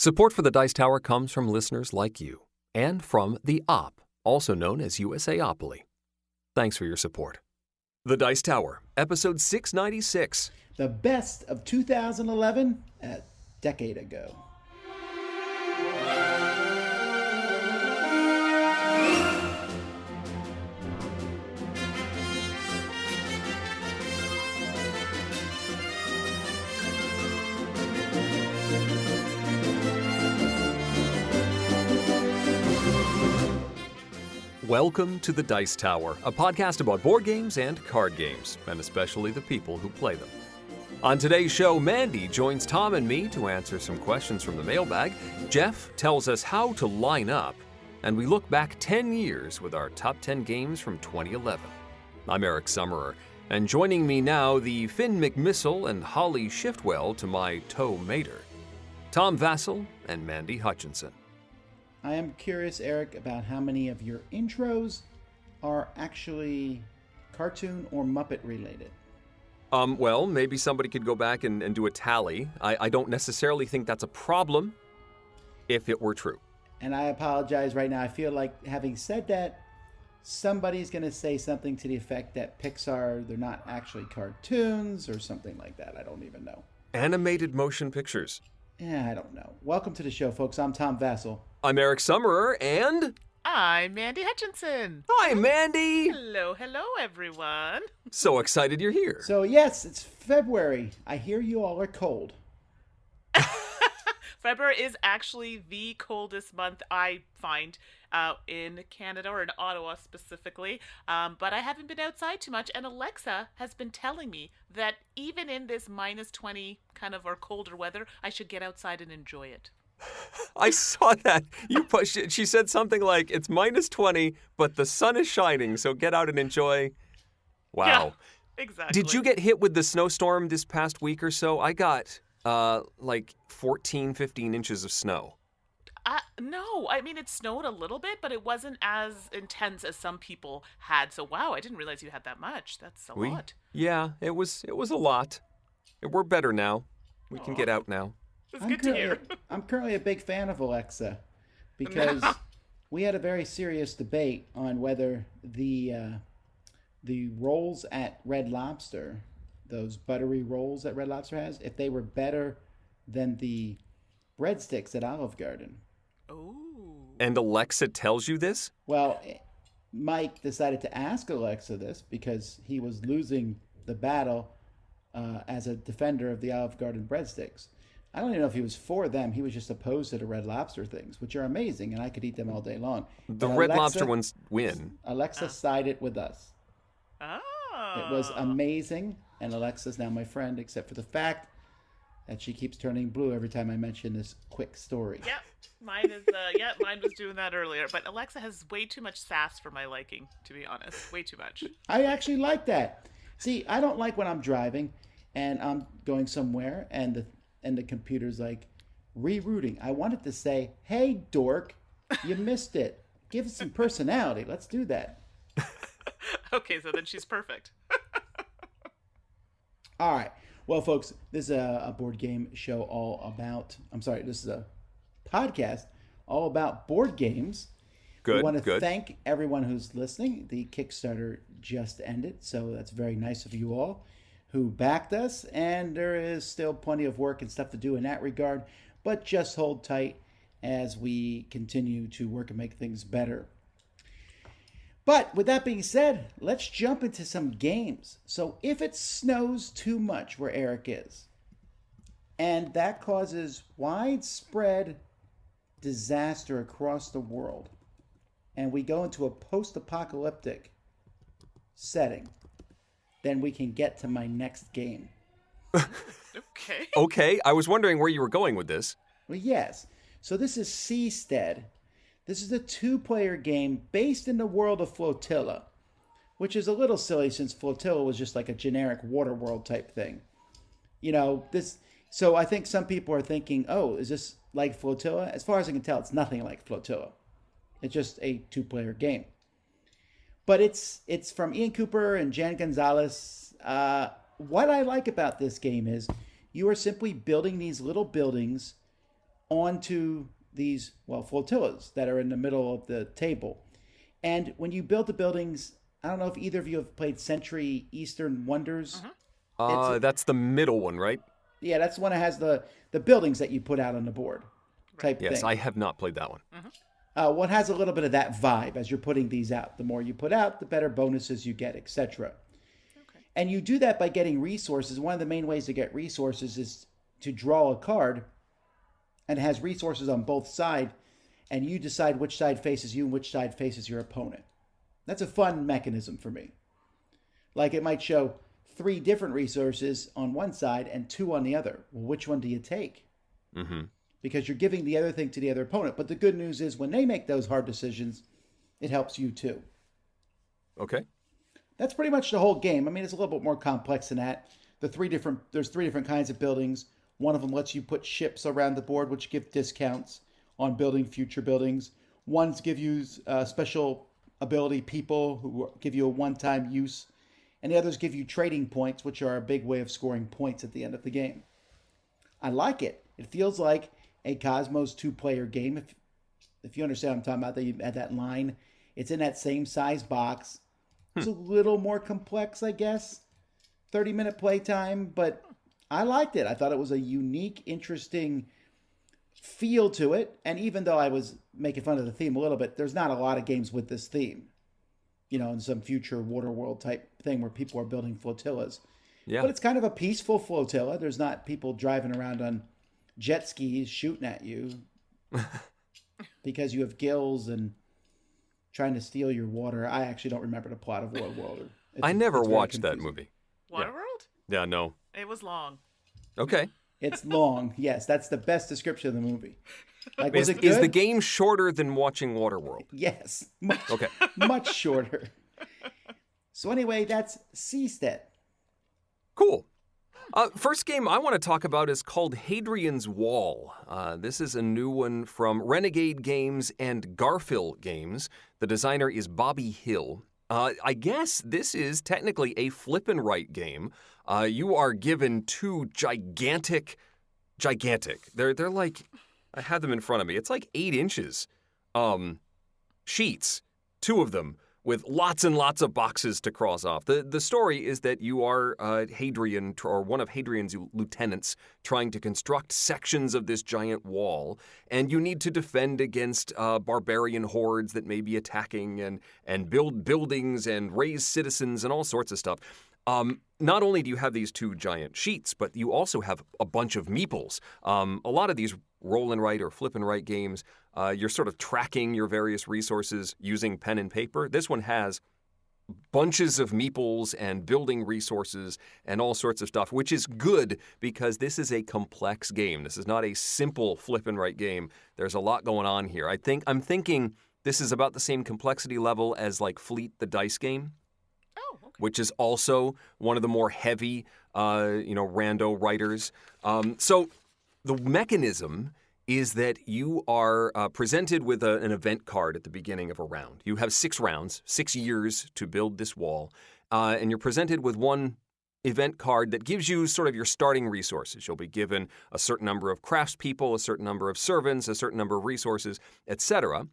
Support for the Dice Tower comes from listeners like you and from the Op, also known as USAopoly. Thanks for your support. The Dice Tower, episode 696. The best of 2011, a decade ago. Welcome to the Dice Tower, a podcast about board games and card games, and especially the people who play them. On today's show, Mandi joins Tom and me to answer some questions from the mailbag. Geoff tells us how to line up, and we look back 10 years with our top 10 games from 2011. I'm Eric Summerer, and joining me now, the Finn McMissile and Holly Shiftwell to my Toe Mater, Tom Vassell and Mandi Hutchinson. I am curious, Eric, about how many of your intros are actually cartoon or Muppet related. Well, maybe somebody could go back and do a tally. I don't necessarily think that's a problem if it were true. And I apologize right now. I feel like having said that, somebody's going to say something to the effect that Pixar, they're not actually cartoons or something like that. I don't even know. Animated motion pictures. Yeah, I don't know. Welcome to the show, folks. I'm Tom Vassell. I'm Eric Summerer, and... I'm Mandi Hutchinson. Hi, Mandi! Hello, everyone. So excited you're here. So, yes, it's February. I hear you all are cold. February is actually the coldest month I find in Canada, or in Ottawa specifically. But I haven't been outside too much, and Alexa has been telling me that even in this minus 20 kind of or colder weather, I should get outside and enjoy it. I saw that. She said something like, it's minus 20, but the sun is shining, so get out and enjoy. Wow. Yeah, exactly. Did you get hit with the snowstorm this past week or so? I got like 14, 15 inches of snow. No, I mean, it snowed a little bit, but it wasn't as intense as some people had. So, wow, I didn't realize you had that much. That's a lot. Yeah, it was a lot. We're better now. We can get out now. It's good to hear. I'm currently a big fan of Alexa because we had a very serious debate on whether the rolls at Red Lobster, those buttery rolls that Red Lobster has, if they were better than the breadsticks at Olive Garden. Oh. And Alexa tells you this? Well, Mike decided to ask Alexa this because he was losing the battle as a defender of the Olive Garden breadsticks. I don't even know if he was for them. He was just opposed to the Red Lobster things, which are amazing, and I could eat them all day long. The Red Lobster ones win. Alexa sided with us. Oh. It was amazing, and Alexa's now my friend, except for the fact that she keeps turning blue every time I mention this quick story. Yep, mine was doing that earlier. But Alexa has way too much sass for my liking, to be honest. Way too much. I actually like that. See, I don't like when I'm driving and I'm going somewhere and the computer's like rerouting. I wanted to say, "Hey, dork, you missed it. Give us some personality. Let's do that." Okay, so then she's perfect. All right. Well, folks, this is a board game show this is a podcast all about board games. Good, We want to thank everyone who's listening. The Kickstarter just ended, so that's very nice of you all who backed us, and there is still plenty of work and stuff to do in that regard, but just hold tight as we continue to work and make things better. But with that being said, let's jump into some games. So if it snows too much where Eric is, and that causes widespread disaster across the world, and we go into a post-apocalyptic setting, then we can get to my next game. Okay. Okay, I was wondering where you were going with this. Well, yes. So this is Seastead. This is a two-player game based in the world of Flotilla, which is a little silly since Flotilla was just like a generic Waterworld type thing. You know, so I think some people are thinking, oh, is this like Flotilla? As far as I can tell, it's nothing like Flotilla. It's just a two-player game. But it's from Ian Cooper and Jan Gonzalez. What I like about this game is you are simply building these little buildings onto these, well, flotillas that are in the middle of the table. And when you build the buildings, I don't know if either of you have played Century Eastern Wonders. That's the middle one, right? Yeah, that's the one that has the buildings that you put out on the board type Yes, thing. I have not played that one. What has a little bit of that vibe as you're putting these out. The more you put out, the better bonuses you get, etc. Okay. And you do that by getting resources. One of the main ways to get resources is to draw a card, and it has resources on both sides, and you decide which side faces you and which side faces your opponent. That's a fun mechanism for me. Like it might show 3 different resources on one side and 2 on the other. Well, which one do you take? Because you're giving the other thing to the other opponent. But the good news is when they make those hard decisions, it helps you too. Okay. That's pretty much the whole game. I mean, it's a little bit more complex than that. There's 3 different kinds of buildings. One of them lets you put ships around the board, which give discounts on building future buildings. Ones give you special ability people who give you a one-time use. And the others give you trading points, which are a big way of scoring points at the end of the game. I like it. It feels like a Cosmos 2-player game. If you understand what I'm talking about, that you add that line. It's in that same size box. It's a little more complex, I guess. 30-minute playtime, but I liked it. I thought it was a unique, interesting feel to it. And even though I was making fun of the theme a little bit, there's not a lot of games with this theme. You know, in some future Waterworld type thing where people are building flotillas. Yeah. But it's kind of a peaceful flotilla. There's not people driving around on jet skis shooting at you because you have gills and trying to steal your water. I actually don't remember the plot of Waterworld. I never watched that movie. Waterworld? Yeah, no. It was long. Okay. It's long. Yes, that's the best description of the movie. Like, was Is, it good? is the game shorter than watching Waterworld? Yes. Okay. Much shorter. So anyway, that's Seastead. Cool. First game I want to talk about is called Hadrian's Wall. This is a new one from Renegade Games and Garfield Games. The designer is Bobby Hill. I guess this is technically a flip and write game. You are given 2 gigantic. They're like, I had them in front of me. It's like 8 inches sheets, 2 of them, with lots and lots of boxes to cross off. The story is that you are Hadrian, or one of Hadrian's lieutenants, trying to construct sections of this giant wall, and you need to defend against barbarian hordes that may be attacking, and build buildings and raise citizens and all sorts of stuff. Not only do you have these 2 giant sheets, but you also have a bunch of meeples. A lot of these roll and write or flip and write games, you're sort of tracking your various resources using pen and paper. This one has bunches of meeples and building resources and all sorts of stuff, which is good because this is a complex game. This is not a simple flip and write game. There's a lot going on here. I'm thinking this is about the same complexity level as like Fleet the dice game. Which is also one of the more heavy, rando writers. So the mechanism is that you are presented with an event card at the beginning of a round. You have 6 rounds, 6 years to build this wall, and you're presented with one event card that gives you sort of your starting resources. You'll be given a certain number of craftspeople, a certain number of servants, a certain number of resources, etc.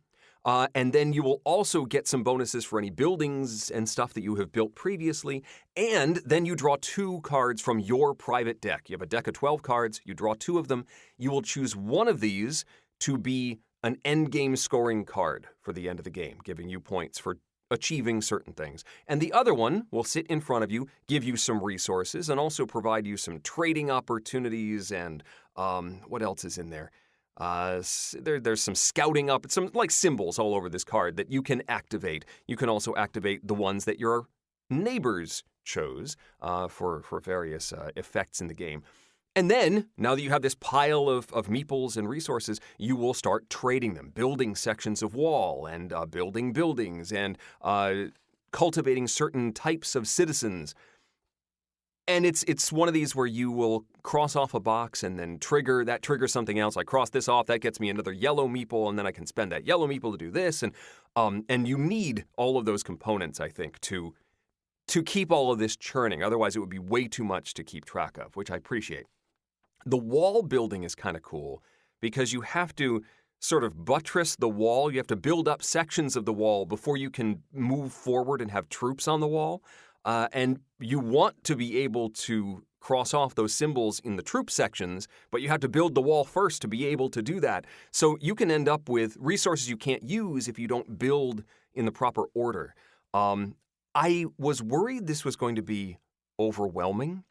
And then you will also get some bonuses for any buildings and stuff that you have built previously. And then you draw 2 cards from your private deck. You have a deck of 12 cards. You draw 2 of them. You will choose one of these to be an endgame scoring card for the end of the game, giving you points for achieving certain things. And the other one will sit in front of you, give you some resources, and also provide you some trading opportunities and what else is in there? There's some scouting up, some like symbols all over this card that you can activate. You can also activate the ones that your neighbors chose for various effects in the game. And then, now that you have this pile of meeples and resources, you will start trading them, building sections of wall and building buildings and cultivating certain types of citizens. And it's one of these where you will cross off a box and then triggers something else. I cross this off, that gets me another yellow meeple, and then I can spend that yellow meeple to do this. And you need all of those components, I think, to keep all of this churning. Otherwise, it would be way too much to keep track of, which I appreciate. The wall building is kind of cool because you have to sort of buttress the wall. You have to build up sections of the wall before you can move forward and have troops on the wall. And you want to be able to cross off those symbols in the troop sections, but you have to build the wall first to be able to do that. So you can end up with resources you can't use if you don't build in the proper order. I was worried this was going to be overwhelming.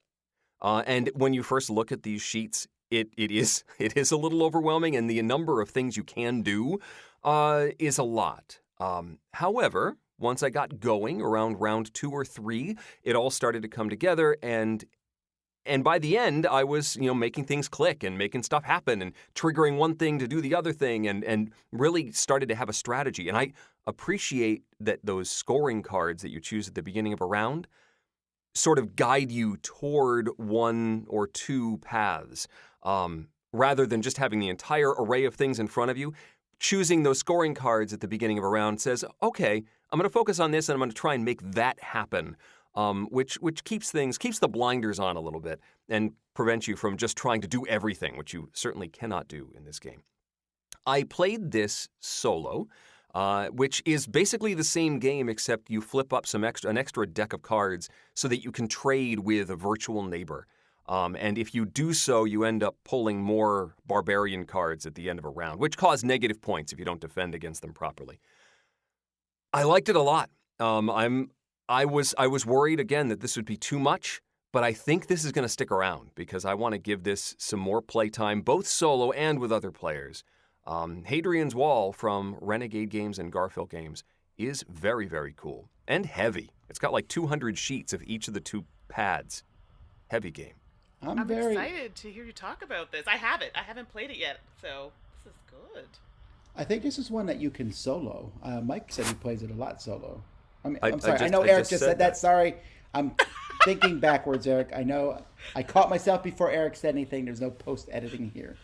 And when you first look at these sheets, it is a little overwhelming, and the number of things you can do is a lot. However, once I got going around round 2 or 3, it all started to come together, and by the end, I was making things click and making stuff happen and triggering one thing to do the other thing, and really started to have a strategy. And I appreciate that those scoring cards that you choose at the beginning of a round sort of guide you toward one or two paths, rather than just having the entire array of things in front of you. Choosing those scoring cards at the beginning of a round says, okay, I'm going to focus on this and I'm going to try and make that happen, which keeps the blinders on a little bit and prevents you from just trying to do everything, which you certainly cannot do in this game. I played this solo, which is basically the same game, except you flip up an extra deck of cards so that you can trade with a virtual neighbor. And if you do so, you end up pulling more barbarian cards at the end of a round, which cause negative points if you don't defend against them properly. I liked it a lot. I was worried again that this would be too much, but I think this is going to stick around because I want to give this some more playtime, both solo and with other players. Hadrian's Wall from Renegade Games and Garfield Games is very, very cool and heavy. It's got like 200 sheets of each of the 2 pads. Heavy game. I'm excited to hear you talk about this. I haven't played it yet, so this is good. I think this is one that you can solo. Mike said he plays it a lot solo. I'm sorry. I know Eric just said that. Sorry. I'm thinking backwards, Eric. I know. I caught myself before Eric said anything. There's no post-editing here.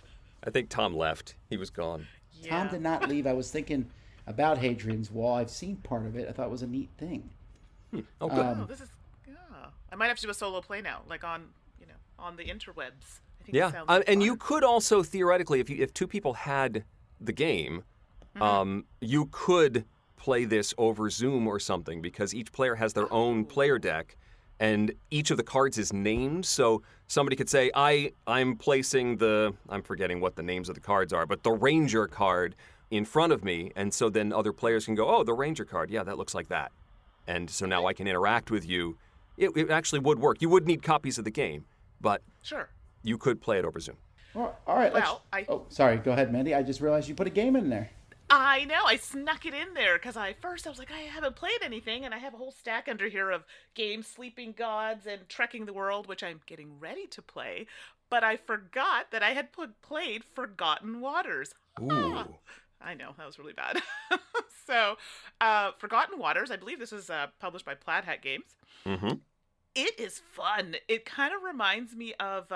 I think Tom left. He was gone. Yeah. Tom did not leave. I was thinking about Hadrian's Wall. I've seen part of it. I thought it was a neat thing. Oh, good. This is, yeah. I might have to do a solo play now, like on the interwebs. I think yeah, and you could also theoretically, if 2 people had the game, you could play this over Zoom or something, because each player has their own player deck, and each of the cards is named. So somebody could say, I'm placing I'm forgetting what the names of the cards are, but the Ranger card in front of me, and so then other players can go, oh, the Ranger card, yeah, that looks like that. And so now I can interact with you. It actually would work. You would need copies of the game, but sure, you could play it over Zoom. All right. Oh, sorry. Go ahead, Mandi. I just realized you put a game in there. I know. I snuck it in there because I was like, I haven't played anything, and I have a whole stack under here of games, Sleeping Gods and Trekking the World, which I'm getting ready to play. But I forgot that I had played Forgotten Waters. Ooh. I know, that was really bad. So, Forgotten Waters, I believe this was published by Plaid Hat Games. Mm-hmm. It is fun. It kind of reminds me of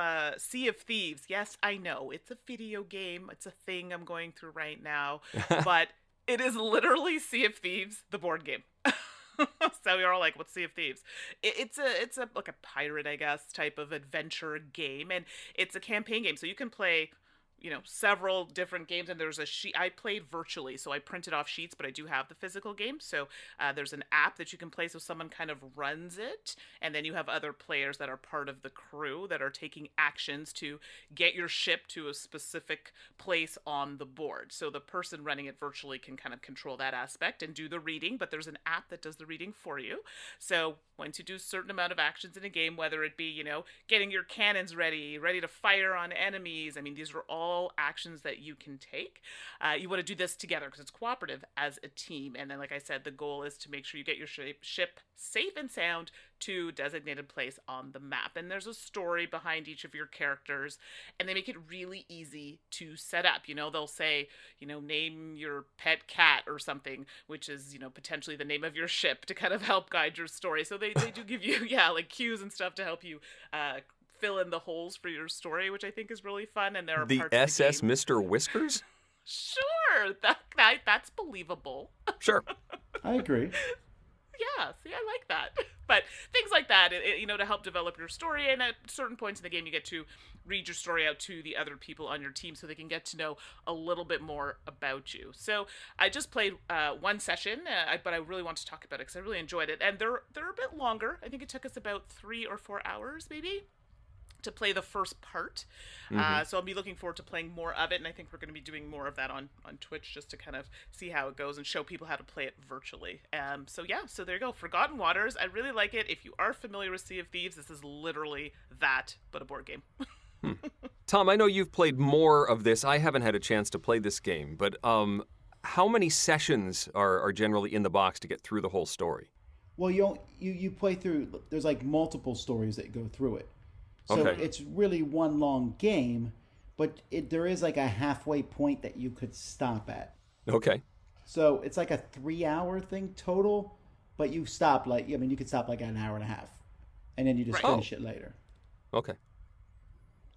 Sea of Thieves. Yes, I know, it's a video game. It's a thing I'm going through right now. But it is literally Sea of Thieves, the board game. So you're all like, what's Sea of Thieves? It's a like a pirate, I guess, type of adventure game. And it's a campaign game. So you can play several different games, and there's a sheet. I played virtually, so I printed off sheets, but I do have the physical game. So there's an app that you can play, so someone kind of runs it, and then you have other players that are part of the crew that are taking actions to get your ship to a specific place on the board. So the person running it virtually can kind of control that aspect and do the reading, but there's an app that does the reading for you. So once you do a certain amount of actions in a game, whether it be, getting your cannons ready to fire on enemies, I mean, these are all actions that you can take. You want to do this together because it's cooperative as a team. And then, like I said, the goal is to make sure you get your ship safe and sound to designated place on the map. And there's a story behind each of your characters, and they make it really easy to set up. They'll say, name your pet cat or something, which is, potentially the name of your ship to kind of help guide your story. So they do give you, like cues and stuff to help you fill in the holes for your story, which I think is really fun. And there are the parts SS of the game. Mr. Whiskers? Sure, that's believable. Sure. I agree. Yeah, see, I like that. But things like that, to help develop your story, and at certain points in the game, you get to read your story out to the other people on your team so they can get to know a little bit more about you. So I just played one session, but I really want to talk about it because I really enjoyed it. And they're a bit longer. I think it took us about 3 or 4 hours, maybe, to play the first part. So I'll be looking forward to playing more of it, and I think we're going to be doing more of that on Twitch just to kind of see how it goes and show people how to play it virtually. So there you go. Forgotten Waters. I really like it. If you are familiar with Sea of Thieves, this is literally that, but a board game. Tom, I know you've played more of this. I haven't had a chance to play this game, but how many sessions are generally in the box to get through the whole story? Well, you play through. There's like multiple stories that go through it. So Okay. it's really one long game, but there is like a halfway point that you could stop at. Okay. So it's like a 3-hour thing total, but you stop you could stop like an hour and a half, and then you just Right. finish it later. Okay.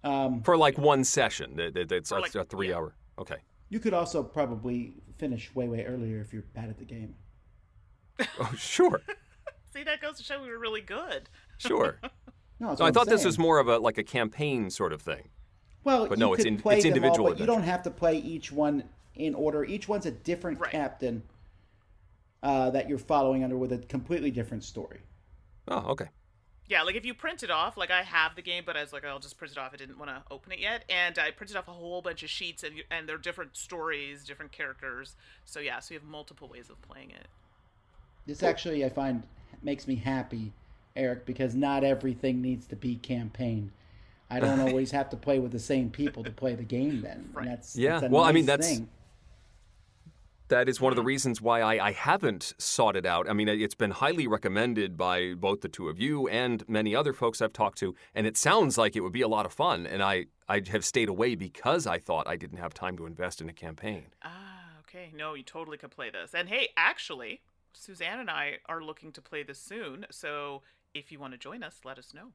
For like one session, it's For like- a 3-hour. Okay. You could also probably finish way, way earlier if you're bad at the game. Oh, sure. See, that goes to show we were really good. Sure. No, that's So what I I'm thought this saying. was more of a campaign sort of thing. Well, But you no, it's could play them individual all, but you adventure. don't have to play each one in order. Each one's a different Right. captain that you're following under with a completely different story. Oh, okay. Yeah, like if you print it off, like I have the game, but I was like, I'll just print it off. I didn't want to open it yet, and I printed off a whole bunch of sheets, and they're different stories, different characters. So yeah, so you have multiple ways of playing it. This actually, I find, makes me happy, Eric, because not everything needs to be campaign. I don't always have to play with the same people to play the game then. Right. That's Yeah, a well, I mean, nice that's- thing. That is one of the reasons why I haven't sought it out. I mean, it's been highly recommended by both the two of you and many other folks I've talked to, and it sounds like it would be a lot of fun. And I have stayed away because I thought I didn't have time to invest in a campaign. Ah, okay. No, you totally could play this. And hey, actually, Suzanne and I are looking to play this soon. So if you want to join us, let us know.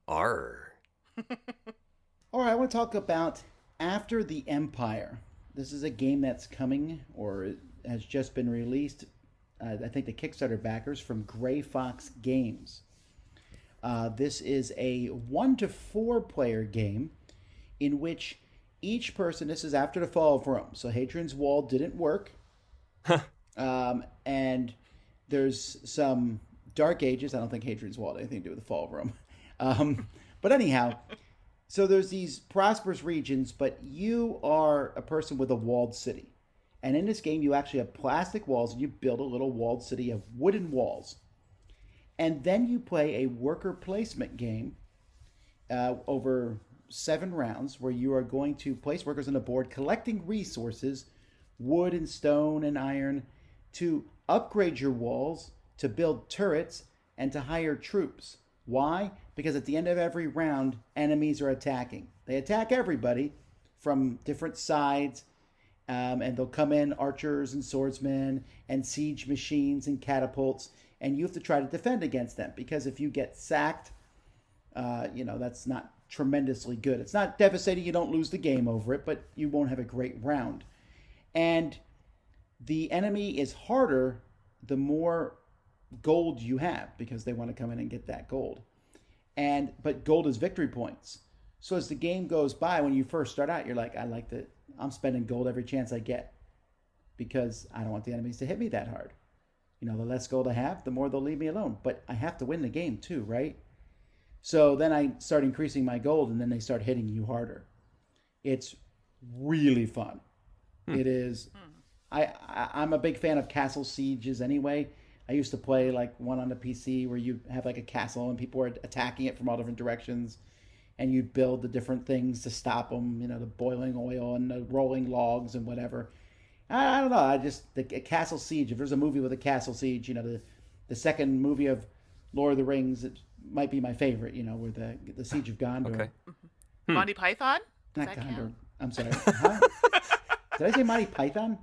Arr. All right, I want to talk about After the Empire. This is a game that's coming or has just been released. I think the Kickstarter backers from Gray Fox Games. This is a 1 to 4 player game in which each person, this is after the fall of Rome. So Hadrian's Wall didn't work. And there's some Dark Ages. I don't think Hadrian's Wall had anything to do with the fall of Rome. But anyhow, so there's these prosperous regions, but you are a person with a walled city. And in this game, you actually have plastic walls, and you build a little walled city of wooden walls. And then you play a worker placement game over 7 rounds where you are going to place workers on the board, collecting resources, wood and stone and iron, to upgrade your walls, to build turrets, and to hire troops. Why? Because at the end of every round, enemies are attacking. They attack everybody from different sides, and they'll come in archers and swordsmen and siege machines and catapults, and you have to try to defend against them, because if you get sacked, that's not tremendously good. It's not devastating. You don't lose the game over it, but you won't have a great round. And the enemy is harder the more gold you have, because they want to come in and get that gold. But gold is victory points. So as the game goes by, when you first start out, you're like, I'm spending gold every chance I get, because I don't want the enemies to hit me that hard. The less gold I have, the more they'll leave me alone. But I have to win the game too, right? So then I start increasing my gold, and then they start hitting you harder. It's really fun. It is. I'm a big fan of castle sieges anyway. I used to play like one on the PC where you have like a castle and people are attacking it from all different directions, and you build the different things to stop them. The boiling oil and the rolling logs and whatever. I don't know. The castle siege. If there's a movie with a castle siege, the second movie of Lord of the Rings, it might be my favorite. Where the Siege of Gondor. Okay. Monty Python? Does Not that Gondor. count? I'm sorry. Huh? Did I say Monty Python?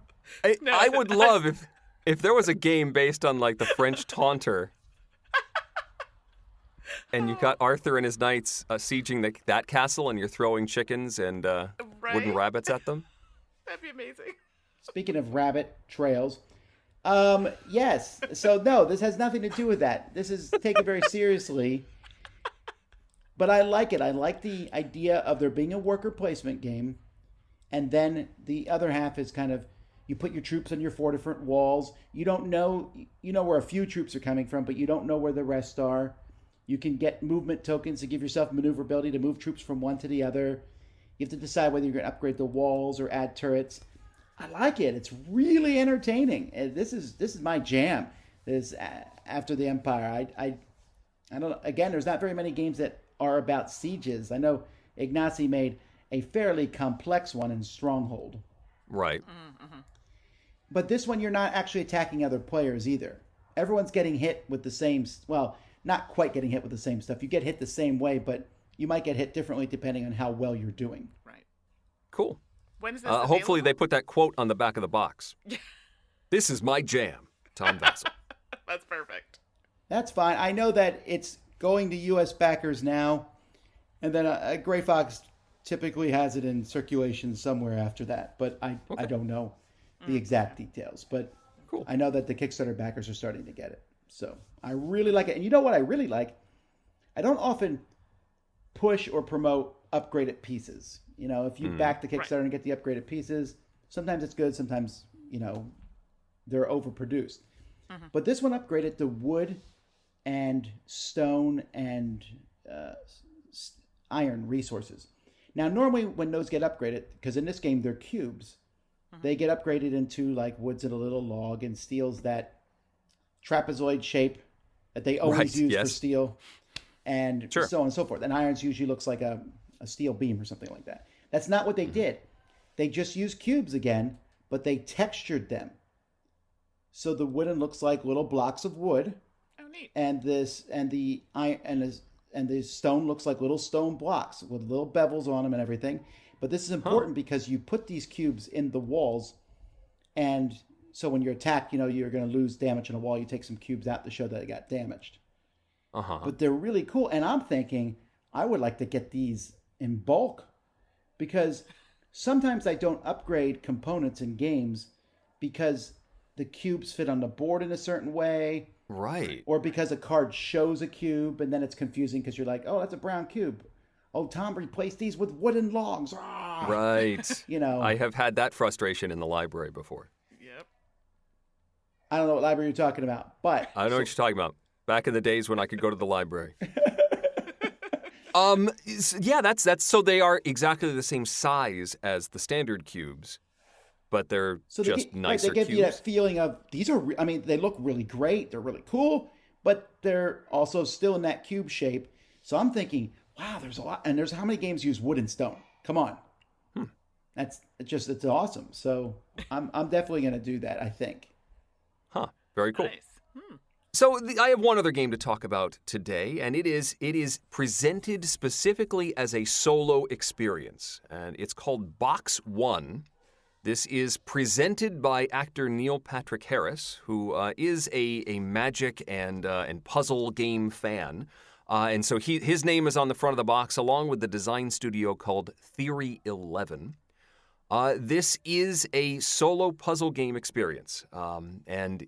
I would love if there was a game based on like the French Taunter, and you got Arthur and his knights sieging that castle, and you're throwing chickens and wooden Right? rabbits at them. That'd be amazing. Speaking of rabbit trails, Yes. So no, this has nothing to do with that. This is taken very seriously. But I like it. I like the idea of there being a worker placement game. And then the other half is kind of, you put your troops on your 4 different walls. You don't know, you know where a few troops are coming from, but you don't know where the rest are. You can get movement tokens to give yourself maneuverability to move troops from one to the other. You have to decide whether you're going to upgrade the walls or add turrets. I like it. It's really entertaining. And this is my jam. This after the Empire. I don't know. Again, there's not very many games that are about sieges. I know Ignacy made a fairly complex one in Stronghold. Right. Mm-hmm. But this one, you're not actually attacking other players either. Everyone's getting hit with the same, well, not quite getting hit with the same stuff. You get hit the same way, but you might get hit differently depending on how well you're doing. Right. Cool. When is this hopefully they available? put that quote on the back of the box. This is my jam, Tom Vassell. That's perfect. That's fine. I know that it's going to U.S. backers now, and then Grey Fox typically has it in circulation somewhere after that, but I don't know the exact details. But Cool. I know that the Kickstarter backers are starting to get it. So I really like it. And you know what I really like? I don't often push or promote upgraded pieces. You know, if you back the Kickstarter and get the upgraded pieces, sometimes it's good, sometimes, you know, they're overproduced. But this one upgraded to wood and stone and iron resources. Now, normally when those get upgraded, because in this game they're cubes, they get upgraded into like woods and a little log and steel's that trapezoid shape that they always use for steel, and so on and so forth. And irons usually looks like a steel beam or something like that. That's not what they did. They just used cubes again, but they textured them. So the wooden looks like little blocks of wood. Oh, neat. And the stone looks like little stone blocks with little bevels on them and everything. But this is important because you put these cubes in the walls, and so when you're attacked, you know, you're going to lose damage on a wall. You take some cubes out to show that it got damaged. But they're really cool. And I'm thinking I would like to get these in bulk, because sometimes I don't upgrade components in games because the cubes fit on the board in a certain way. Right. Or because a card shows a cube and then it's confusing because you're like, oh, that's a brown cube. Oh, Tom replaced these with wooden logs. Ah! Right. You know. I have had that frustration in the library before. Yep. I don't know what library you're talking about, but I know what you're talking about. Back in the days when I could go to the library. Yeah, that's so they are exactly the same size as the standard cubes, but they're just nicer They give cubes. you that feeling of these are. I mean, they look really great. They're really cool, but they're also still in that cube shape. So I'm thinking, wow, there's a lot, and there's how many games use wood and stone? Come on, it's awesome. So I'm definitely going to do that. I think. Huh. Very cool. Nice. So I have one other game to talk about today, and it is presented specifically as a solo experience, and it's called Box One. This is presented by actor Neil Patrick Harris, who is a magic and puzzle game fan, and so his name is on the front of the box, along with the design studio called Theory 11. This is a solo puzzle game experience, and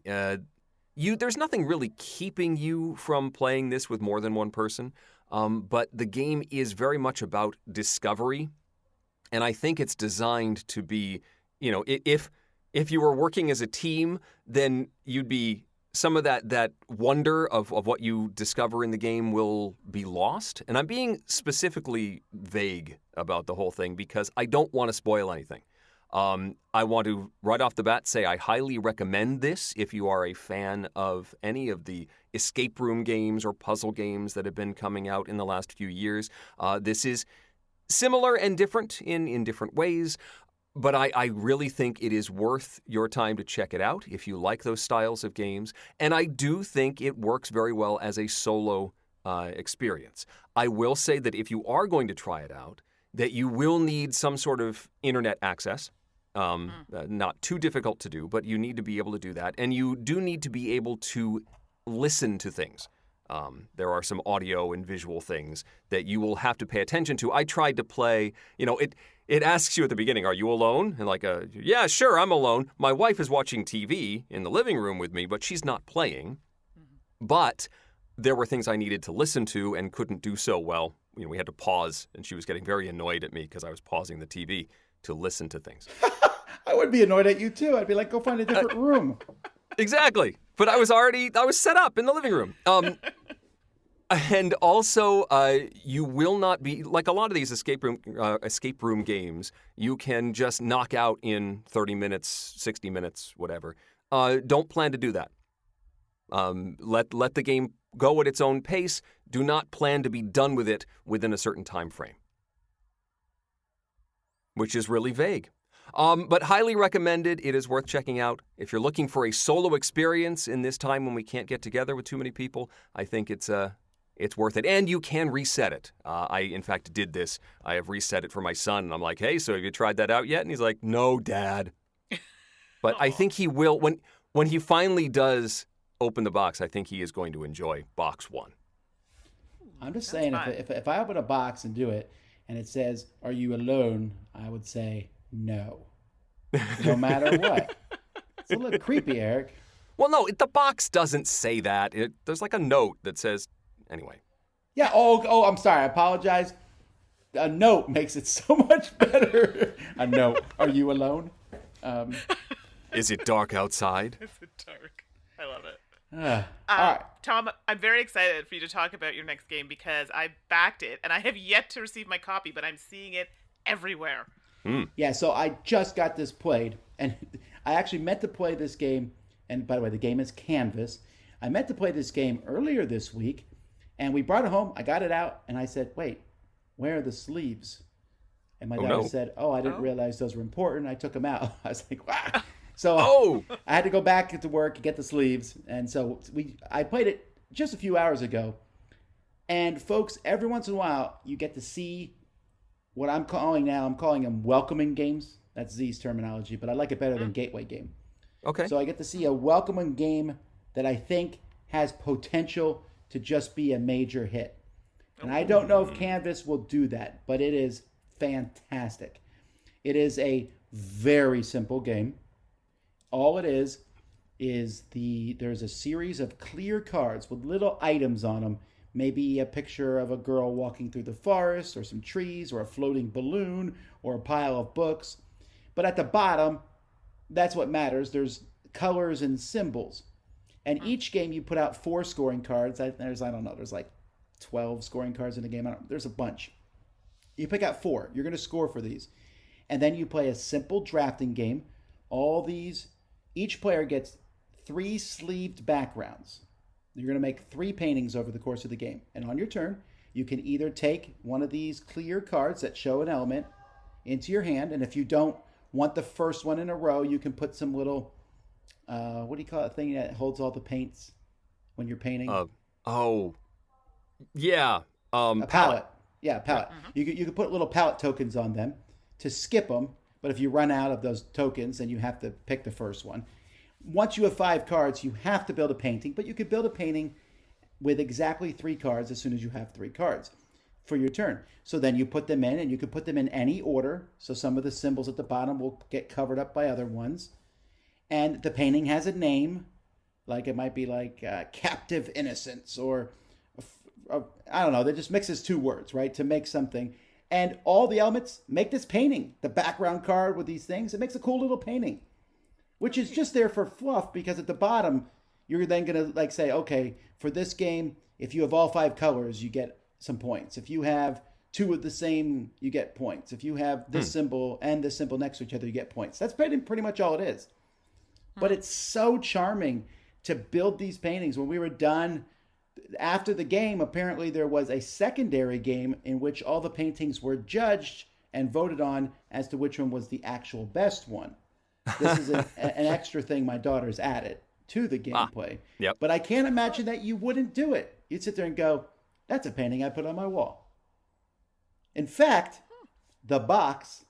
there's nothing really keeping you from playing this with more than one person, but the game is very much about discovery, and I think it's designed to be, you know, if you were working as a team, then you'd be, some of that wonder of what you discover in the game will be lost. And I'm being specifically vague about the whole thing because I don't want to spoil anything. I want to, right off the bat, say I highly recommend this if you are a fan of any of the escape room games or puzzle games that have been coming out in the last few years. This is similar and different in different ways, but I really think it is worth your time to check it out if you like those styles of games. And I do think it works very well as a solo experience. I will say that if you are going to try it out, that you will need some sort of internet access. Not too difficult to do, but you need to be able to do that. And you do need to be able to listen to things. There are some audio and visual things that you will have to pay attention to. I tried to play, it asks you at the beginning, are you alone? And like, yeah, sure, I'm alone. My wife is watching TV in the living room with me, but she's not playing. But there were things I needed to listen to and couldn't do so well. We had to pause, and she was getting very annoyed at me because I was pausing the TV to listen to things. I would be annoyed at you too. I'd be like, go find a different room. Exactly. But I was set up in the living room. And also, you will not be, like a lot of these escape room games, you can just knock out in 30 minutes, 60 minutes, whatever. Don't plan to do that. Let the game go at its own pace. Do not plan to be done with it within a certain time frame. Which is really vague. But highly recommended. It is worth checking out. If you're looking for a solo experience in this time when we can't get together with too many people, I think it's worth it. And you can reset it. I, in fact, did this. I have reset it for my son, and I'm like, hey, so have you tried that out yet? And he's like, no, Dad. But I think he will. When he finally does open the box, I think he is going to enjoy box 1. I'm just saying, if I open a box and do it, and it says, are you alone? I would say no. No matter what. It's a little creepy, Eric. Well, no, the box doesn't say that. There's like a note that says, anyway. Yeah, oh, I'm sorry. I apologize. A note makes it so much better. A note. Are you alone? Is it dark outside? Is it dark? I love it. All right. Tom, I'm very excited for you to talk about your next game because I backed it and I have yet to receive my copy, but I'm seeing it everywhere. Yeah, so I just got this played, and I actually meant to play this game, and by the way, the game is Canvas. I meant to play this game earlier this week, and we brought it home, I got it out, and I said, wait, where are the sleeves? And my daughter said, I didn't realize those were important. I took them out. I was like, wow. So I had to go back to work and get the sleeves, and so I played it just a few hours ago. And folks, every once in a while, you get to see what I'm calling them welcoming games. That's Z's terminology, but I like it better than gateway game. Okay. So I get to see a welcoming game that I think has potential to just be a major hit. And I don't know if Canvas will do that, but it is fantastic. It is a very simple game. All it is there's a series of clear cards with little items on them. Maybe a picture of a girl walking through the forest, or some trees, or a floating balloon, or a pile of books. But at the bottom, that's what matters. There's colors and symbols. And each game you put out 4 scoring cards. There's like 12 scoring cards in the game. There's a bunch. You pick out 4. You're going to score for these. And then you play a simple drafting game. Each player gets 3 sleeved backgrounds. You're going to make 3 paintings over the course of the game. And on your turn, you can either take one of these clear cards that show an element into your hand. And if you don't want the first one in a row, you can put some little, what do you call it, thing that holds all the paints when you're painting? Yeah. A palette. Yeah, palette. You can put little palette tokens on them to skip them. But if you run out of those tokens, then you have to pick the first one. Once you have 5 cards, you have to build a painting, but you could build a painting with exactly 3 cards as soon as you have 3 cards for your turn. So then you put them in, and you can put them in any order. So some of the symbols at the bottom will get covered up by other ones. And the painting has a name, like it might be like Captive Innocence, or I don't know, that just mixes 2 words, right, to make something. And all the elements make this painting. The background card with these things, it makes a cool little painting, which is just there for fluff, because at the bottom, you're then going to say, okay, for this game, if you have all 5 colors, you get some points. If you have 2 of the same, you get points. If you have this symbol and this symbol next to each other, you get points. That's pretty much all it is. But it's so charming to build these paintings. When we were done, after the game, apparently there was a secondary game in which all the paintings were judged and voted on as to which one was the actual best one. This is an extra thing my daughter's added to the gameplay. Yep. But I can't imagine that you wouldn't do it. You'd sit there and go, that's a painting I put on my wall. In fact, the box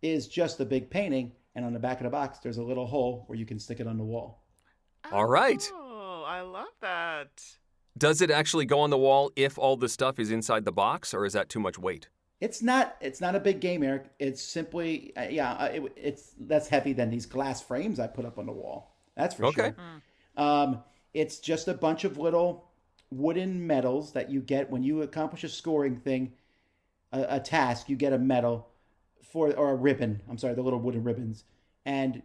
is just a big painting, and on the back of the box, there's a little hole where you can stick it on the wall. All right. Oh, I love that. Does it actually go on the wall if all the stuff is inside the box, or is that too much weight? It's not a big game, Eric. It's simply it's less heavy than these glass frames I put up on the wall. That's for Okay. sure. It's just a bunch of little wooden medals that you get when you accomplish a scoring thing, a task. You get a medal or a ribbon. I'm sorry, the little wooden ribbons. And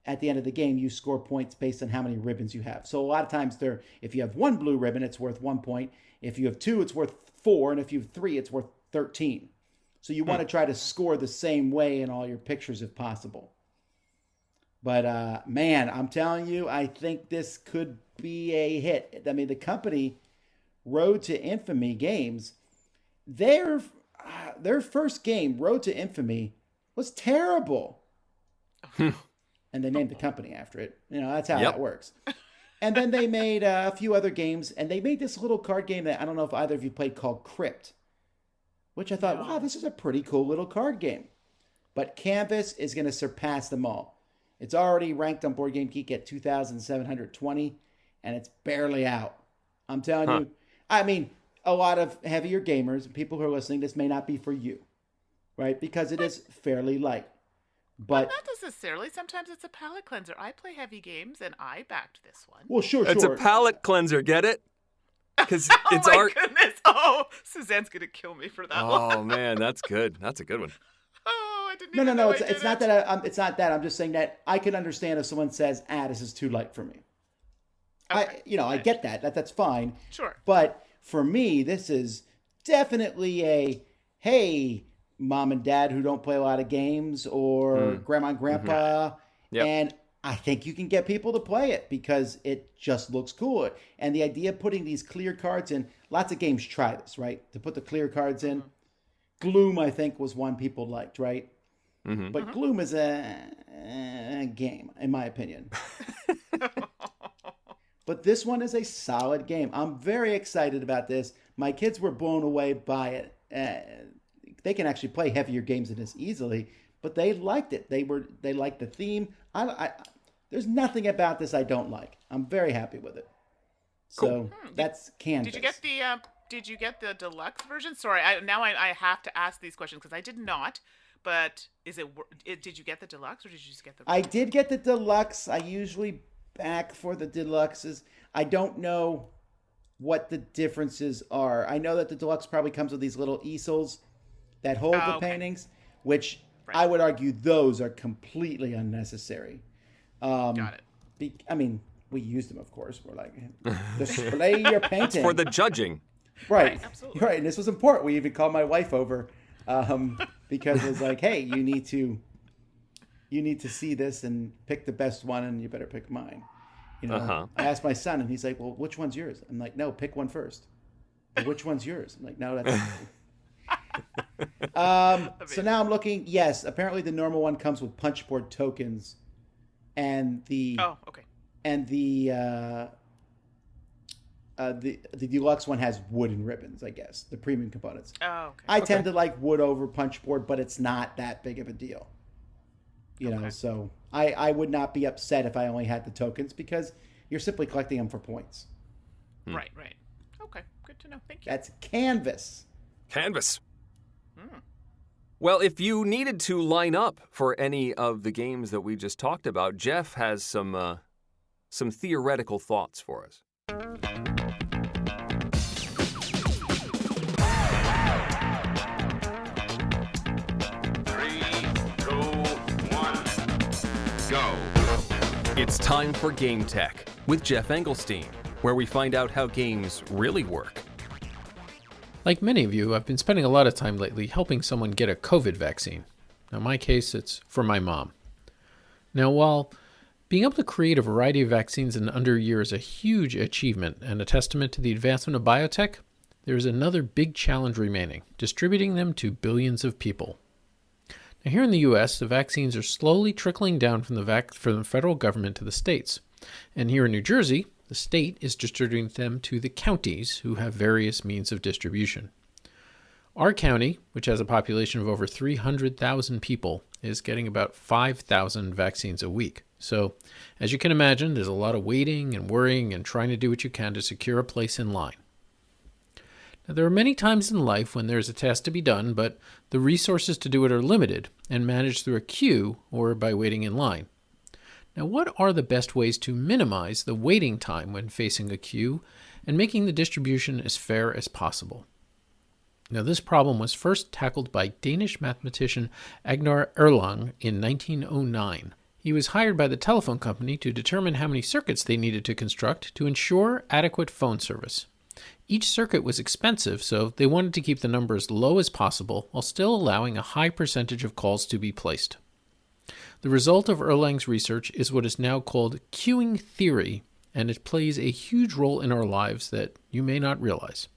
at the end of the game, you score points based on how many ribbons you have. So a lot of times, if you have one blue ribbon, it's worth 1 point. If you have two, it's worth 4, and if you have 3, it's worth 13. So you want to try to score the same way in all your pictures if possible. But man, I'm telling you, I think this could be a hit. I mean, the company Road to Infamy Games, their first game, Road to Infamy, was terrible. And they named the company after it. You know, that's how that works. And then they made a few other games, and they made this little card game that I don't know if either of you played called Crypt, which I thought, wow, this is a pretty cool little card game. But Canvas is going to surpass them all. It's already ranked on Board Game Geek at 2,720, and it's barely out. I'm telling you. I mean, a lot of heavier gamers and people who are listening, this may not be for you, right? Because it is fairly light. But not necessarily. Sometimes it's a palate cleanser. I play heavy games, and I backed this one. Well, sure. It's a palate cleanser, get it? Because it's my goodness. Oh, Suzanne's going to kill me for that one. Oh, man, that's good. That's a good one. Oh, I didn't No. even know It's not that. It's not that. I'm just saying that I can understand if someone says, this is too light for me. Okay. I get that. That's fine. Sure. But for me, this is definitely hey, mom and dad who don't play a lot of games, or grandma and grandpa. Yep. And I think you can get people to play it because it just looks cool. And the idea of putting these clear cards in, lots of games try this, right? To put the clear cards in. Gloom, I think, was one people liked, right? But Gloom is a game, in my opinion. But this one is a solid game. I'm very excited about this. My kids were blown away by it. They can actually play heavier games than this easily, but they liked it. They liked the theme. There's nothing about this I don't like. I'm very happy with it. So that's Canvas. Did you get the deluxe version? Sorry, I have to ask these questions because I did not. But did you get the deluxe or did you just get the? I did get the deluxe. I usually back for the deluxes. I don't know what the differences are. I know that the deluxe probably comes with these little easels that hold the paintings, which I would argue those are completely unnecessary. Got it. I mean, we used them, of course. We're like, display your painting. For the judging. Right. Absolutely. Right. And this was important. We even called my wife over because it was like, hey, you need to see this and pick the best one, and you better pick mine. You know, I asked my son, and he's like, well, which one's yours? I'm like, no, pick one first. Which one's yours? I'm like, no, that's so now I'm looking. Yes, apparently the normal one comes with punchboard tokens, and the deluxe one has wooden ribbons, I guess, the premium components. Oh, okay. I tend to like wood over punchboard, but it's not that big of a deal. You know, so I would not be upset if I only had the tokens because you're simply collecting them for points. Right. Okay, good to know. Thank you. That's Canvas. Well, if you needed to line up for any of the games that we just talked about, Geoff has some theoretical thoughts for us. 3, 2, 1, go. It's time for Game Tech with Geoff Engelstein, where we find out how games really work. Like many of you, I've been spending a lot of time lately helping someone get a COVID vaccine. Now, in my case, it's for my mom. Now, while being able to create a variety of vaccines in under a year is a huge achievement and a testament to the advancement of biotech, there is another big challenge remaining, distributing them to billions of people. Now, here in the U.S., the vaccines are slowly trickling down from the federal government to the states. And here in New Jersey, the state is distributing them to the counties who have various means of distribution. Our county, which has a population of over 300,000 people, is getting about 5,000 vaccines a week. So, as you can imagine, there's a lot of waiting and worrying and trying to do what you can to secure a place in line. Now, there are many times in life when there's a task to be done, but the resources to do it are limited and managed through a queue or by waiting in line. Now, what are the best ways to minimize the waiting time when facing a queue and making the distribution as fair as possible? Now, this problem was first tackled by Danish mathematician Agnar Erlang in 1909. He was hired by the telephone company to determine how many circuits they needed to construct to ensure adequate phone service. Each circuit was expensive, so they wanted to keep the number as low as possible while still allowing a high percentage of calls to be placed. The result of Erlang's research is what is now called queuing theory, and it plays a huge role in our lives that you may not realize.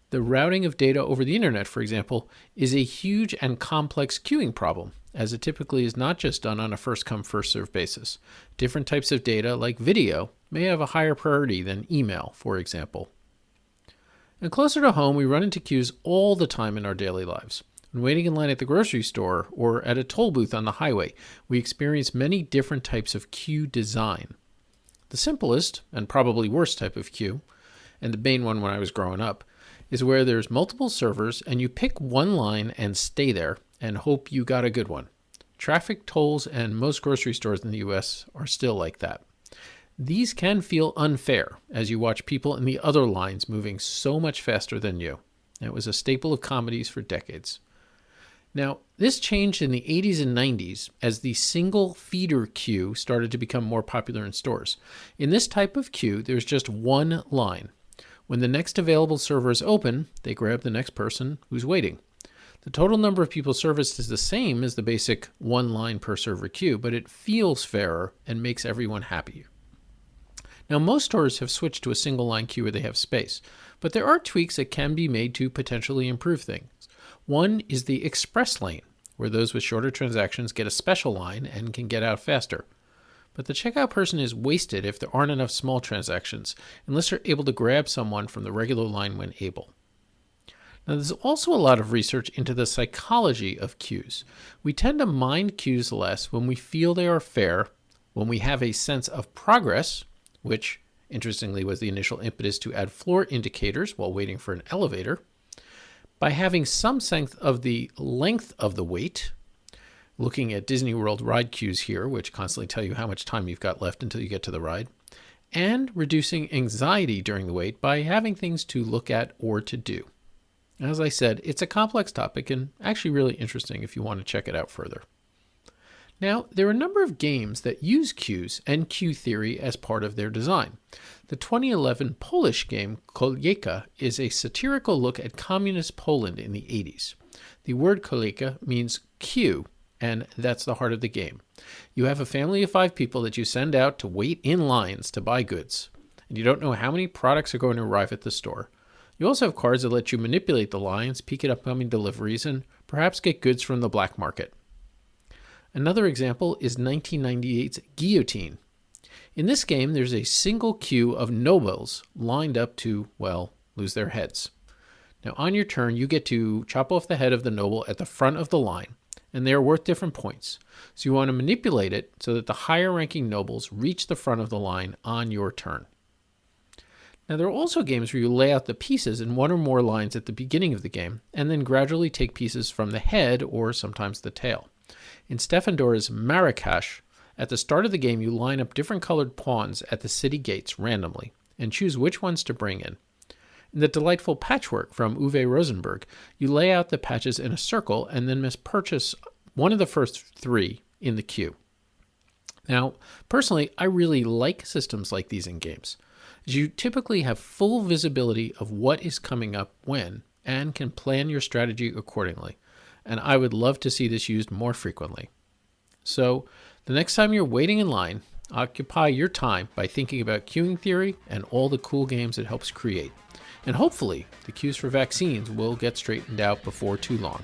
The routing of data over the internet, for example, is a huge and complex queuing problem, as it typically is not just done on a first-come, first-served basis. Different types of data, like video, may have a higher priority than email, for example. And closer to home, we run into queues all the time in our daily lives. When waiting in line at the grocery store or at a toll booth on the highway, we experience many different types of queue design. The simplest, and probably worst type of queue, and the main one when I was growing up, is where there's multiple servers and you pick one line and stay there and hope you got a good one. Traffic tolls and most grocery stores in the US are still like that. These can feel unfair as you watch people in the other lines moving so much faster than you. It was a staple of comedies for decades. Now, this changed in the 80s and 90s as the single feeder queue started to become more popular in stores. In this type of queue, there's just one line. When the next available server is open, they grab the next person who's waiting. The total number of people serviced is the same as the basic one line per server queue, but it feels fairer and makes everyone happy. Now, most stores have switched to a single line queue where they have space, but there are tweaks that can be made to potentially improve things. One is the express lane, where those with shorter transactions get a special line and can get out faster. But the checkout person is wasted if there aren't enough small transactions, unless they're able to grab someone from the regular line when able. Now, there's also a lot of research into the psychology of queues. We tend to mind queues less when we feel they are fair, when we have a sense of progress, which, interestingly, was the initial impetus to add floor indicators while waiting for an elevator, by having some sense of the length of the wait, looking at Disney World ride queues here, which constantly tell you how much time you've got left until you get to the ride, and reducing anxiety during the wait by having things to look at or to do. As I said, it's a complex topic and actually really interesting if you want to check it out further. Now, there are a number of games that use queues and queue theory as part of their design. The 2011 Polish game Kolejka is a satirical look at communist Poland in the 80s. The word kolejka means queue, and that's the heart of the game. You have a family of 5 people that you send out to wait in lines to buy goods, and you don't know how many products are going to arrive at the store. You also have cards that let you manipulate the lines, peek at upcoming deliveries, and perhaps get goods from the black market. Another example is 1998's Guillotine. In this game, there's a single queue of nobles lined up to, well, lose their heads. Now, on your turn, you get to chop off the head of the noble at the front of the line, and they are worth different points. So you want to manipulate it so that the higher-ranking nobles reach the front of the line on your turn. Now, there are also games where you lay out the pieces in one or more lines at the beginning of the game, and then gradually take pieces from the head or sometimes the tail. In Stefan Dor's Marrakesh, at the start of the game, you line up different colored pawns at the city gates randomly and choose which ones to bring in. In the delightful Patchwork from Uwe Rosenberg, you lay out the patches in a circle and then must purchase one of the first 3 in the queue. Now, personally, I really like systems like these in games, as you typically have full visibility of what is coming up when and can plan your strategy accordingly. And I would love to see this used more frequently. So, the next time you're waiting in line, occupy your time by thinking about queuing theory and all the cool games it helps create. And hopefully, the queues for vaccines will get straightened out before too long.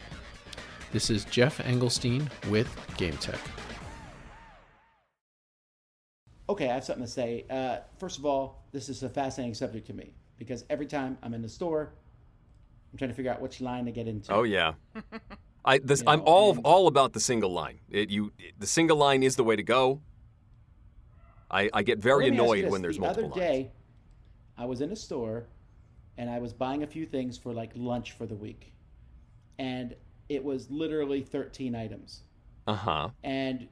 This is Geoff Engelstein with Game Tech. Okay, I have something to say. First of all, this is a fascinating subject to me because every time I'm in the store, I'm trying to figure out which line to get into. Oh, yeah. I'm all about the single line. The single line is the way to go. I get very annoyed when there's multiple lines. The other day, I was in a store, and I was buying a few things for like lunch for the week. And it was literally 13 items. Uh-huh. And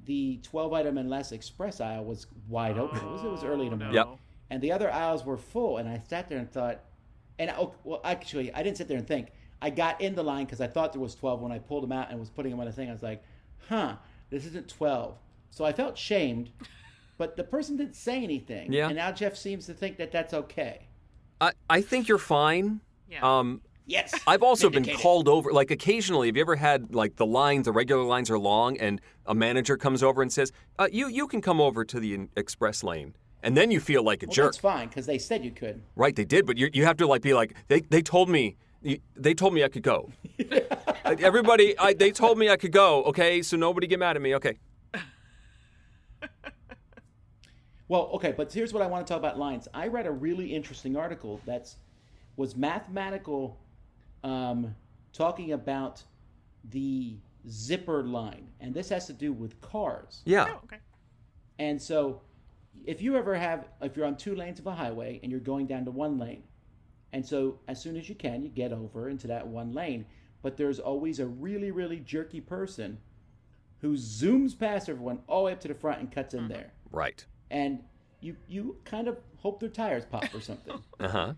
the 12 item and less express aisle was wide open. It was early in the morning. Yep. And the other aisles were full. And I sat there and thought, actually, I didn't sit there and think. I got in the line because I thought there was 12 when I pulled them out and was putting them on a thing. I was like, this isn't 12. So I felt shamed, but the person didn't say anything. Yeah. And now Geoff seems to think that that's okay. I think you're fine. Yeah. Yes. I've also been Vindicated. called over, like occasionally, have you ever had like the regular lines are long and a manager comes over and says, you can come over to the express lane. And then you feel like a jerk. That's fine because they said you could. Right, they did, but you have to like be like, they told me I could go. Like, everybody, they told me I could go, okay, so nobody get mad at me, okay. Well, okay, but here's what I want to talk about lines. I read a really interesting article was mathematical, talking about the zipper line, and this has to do with cars. Yeah. Oh, okay. And so, if you're on 2 lanes of a highway and you're going down to 1 lane, and so as soon as you can, you get over into that 1 lane, but there's always a really, really jerky person who zooms past everyone all the way up to the front and cuts in there. Right. And you kind of hope their tires pop or something. Uh-huh.